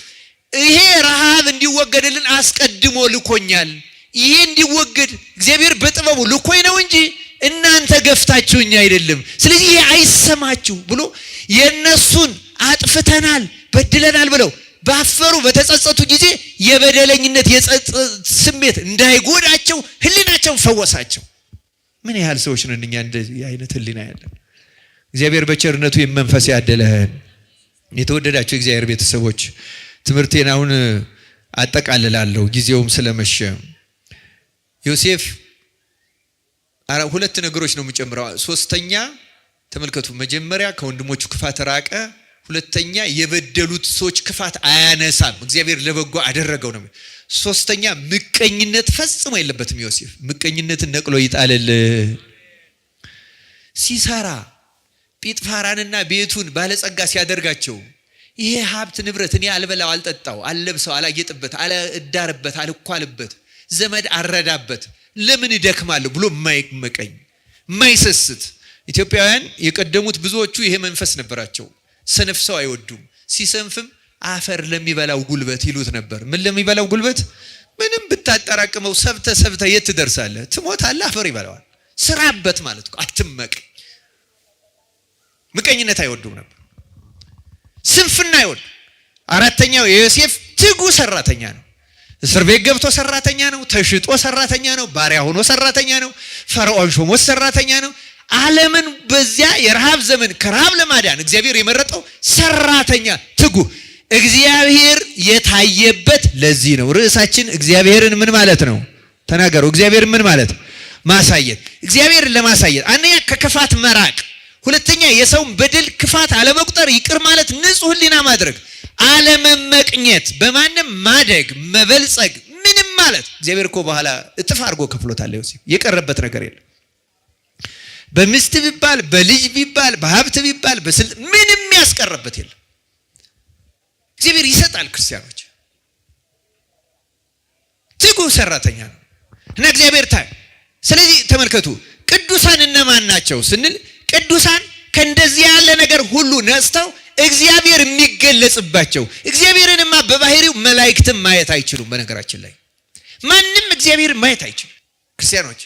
ይሄ ረሃብ እንዲወገድልን አስቀድሞ ልኮኛል። ይሄ እንዲወገድ እግዚአብሔር በጥበቡ ልኮኝ ነው እንጂ እናንተ ገፍታችሁኝ አይደለም። ስለዚህ ይሄ አይሰማችሁ ብሎ የነሱን አጥፍተናል በድለናል ብለው ባፈሩ በተጸጸቱ ጊዜ የበደለኝነት የጸጸት ስሜት እንዳይጎዳቸው ህሊናቸውን ፈወሳቸው። ምን ያህል ሰዎች ነን እኛ እንደዚህ አይነት ህሊና ያለን? እግዚአብሔር በቸርነቱ የመንፈስ ያደለህን። የተወደዳችሁ እግዚአብሔር ቤተሰቦች ትምህርቴን አሁን አጠቃልላለሁ ጊዜውም ስለመሸ። ዮሴፍ ሁለት ነገሮች ነው የምጨምረው። ሶስተኛ ተመልከቱ፣ መጀመሪያ ከወንድሞቹ ክፋት ራቀ። ሁለተኛ የበደሉት ሰዎች ክፋት አያነሳም፣ እግዚአብሔር ለበጎ አደረገው ነው። ሶስተኛ ምቀኝነት ፈጽሞ የለበትም ዮሴፍ። ምቀኝነትን ነቅሎ ይጣልል። ሲሰራ ጲጥፋራንና ቤቱን ባለጸጋ ሲያደርጋቸው ይሄ ሀብት ንብረት እኔ አልበላው አልጠጣው አልለብሰው አላጌጥበት አልዳርበት አልኳልበት ዘመድ አረዳበት ለምን ይደክማል ብሎ የማይመቀኝ የማይሰስት። ኢትዮጵያውያን የቀደሙት ብዙዎቹ ይሄ መንፈስ ነበራቸው። ሰነፍ ሰው አይወዱም። ሲሰንፍም አፈር ለሚበላው ጉልበት ይሉት ነበር። ምን ለሚበላው ጉልበት? ምንም ብታጠራቅመው ሰብተ የት ትደርሳለህ? ትሞታለህ፣ አፈር ይበላዋል። ስራበት ማለት ነው። አትመቅ። ምቀኝነት አይወዱም ነበር። ስንፍና አይወዱ። አራተኛው የዮሴፍ ትጉ ሰራተኛ ነው። እስር ቤት ገብቶ ሰራተኛ ነው። ተሽጦ ሰራተኛ ነው። ባሪያ ሆኖ ሰራተኛ ነው። ፈርዖን ሾሞት ሰራተኛ ነው። ዓለምን በዚያ የረሃብ ዘመን ከረሃብ ለማዳን እግዚአብሔር የመረጠው ሰራተኛ ትጉ። እግዚአብሔር የታየበት ለዚህ ነው። ርዕሳችን እግዚአብሔርን ምን ማለት ነው? ተናገሩ። እግዚአብሔርን ምን ማለት ነው? ማሳየት። እግዚአብሔርን ለማሳየት አንደኛ ከክፋት መራቅ፣ ሁለተኛ የሰውን በደል ክፋት አለመቁጠር፣ ይቅር ማለት፣ ንጹህ ሕሊና ማድረግ፣ አለመመቅኘት፣ በማንም ማደግ መበልጸግ፣ ምንም ማለት እግዚአብሔር እኮ በኋላ እጥፍ አድርጎ ከፍሎታል። ዮሴፍ የቀረበት ነገር የለም። በሚስት ቢባል በልጅ ቢባል በሀብት ቢባል በስልጣን ምንም ያስቀረበት የለም። እግዚአብሔር ይሰጣል። ክርስቲያኖች ትጉ ሰራተኛ ነው እና እግዚአብሔር ታይ። ስለዚህ ተመልከቱ፣ ቅዱሳን እነማን ናቸው ስንል ቅዱሳን ከእንደዚህ ያለ ነገር ሁሉ ነጽተው እግዚአብሔር የሚገለጽባቸው። እግዚአብሔርንማ በባህሪው መላእክትም ማየት አይችሉም። በነገራችን ላይ ማንም እግዚአብሔርን ማየት አይችልም። ክርስቲያኖች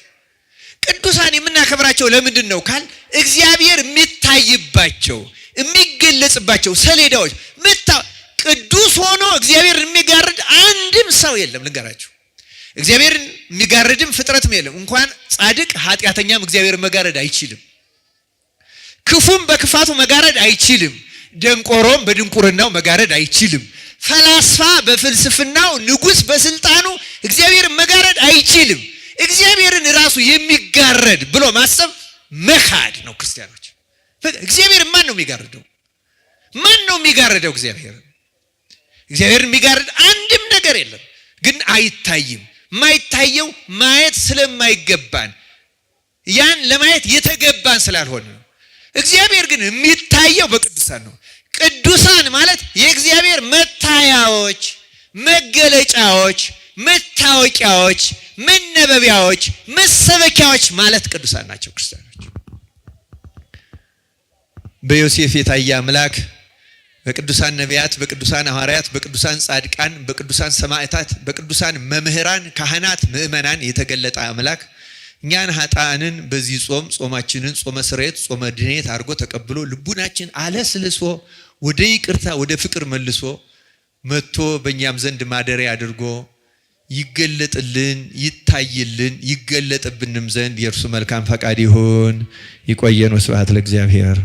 ቅዱሳን የምናከብራቸው ለምንድን ነው ካል እግዚአብሔር የሚታይባቸው የሚገለጽባቸው ሰሌዳዎች ቅዱስ ሆኖ እግዚአብሔርን የሚጋርድ አንድም ሰው የለም። ልንገራችሁ፣ እግዚአብሔርን የሚጋርድም ፍጥረትም የለም። እንኳን ጻድቅ ኃጢአተኛም እግዚአብሔርን መጋረድ አይችልም። ክፉም በክፋቱ መጋረድ አይችልም። ደንቆሮም በድንቁርናው መጋረድ አይችልም። ፈላስፋ በፍልስፍናው፣ ንጉሥ በስልጣኑ እግዚአብሔርን መጋረድ አይችልም። እግዚአብሔርን ራሱ የሚጋረድ ብሎ ማሰብ መካድ ነው። ክርስቲያኖች እግዚአብሔር ማን ነው የሚጋርደው? ማን ነው የሚጋርደው? እግዚአብሔርን የሚጋርድ አንድም ነገር የለም። ግን አይታይም። የማይታየው ማየት ስለማይገባን ያን ለማየት የተገባን ስላልሆነ ነው። እግዚአብሔር ግን የሚታየው በቅዱሳን ነው። ቅዱሳን ማለት የእግዚአብሔር መታያዎች፣ መገለጫዎች፣ መታወቂያዎች፣ መነበቢያዎች፣ መሰበኪያዎች ማለት ቅዱሳን ናቸው። ክርስቲያኖች በዮሴፍ የታየ አምላክ በቅዱሳን ነቢያት፣ በቅዱሳን ሐዋርያት፣ በቅዱሳን ጻድቃን፣ በቅዱሳን ሰማዕታት፣ በቅዱሳን መምህራን፣ ካህናት፣ ምእመናን የተገለጠ አምላክ እኛን ኃጥአንን በዚህ ጾማችንን ጾመ ስርየት ጾመ ድኔት አድርጎ ተቀብሎ ልቡናችን አለስልሶ ወደ ይቅርታ ወደ ፍቅር መልሶ መጥቶ በእኛም ዘንድ ማደሪያ አድርጎ ይገለጥልን፣ ይታይልን፣ ይገለጥብንም ዘንድ የእርሱ መልካም ፈቃድ ይሁን። ይቆየን። ወስብሐት ለእግዚአብሔር።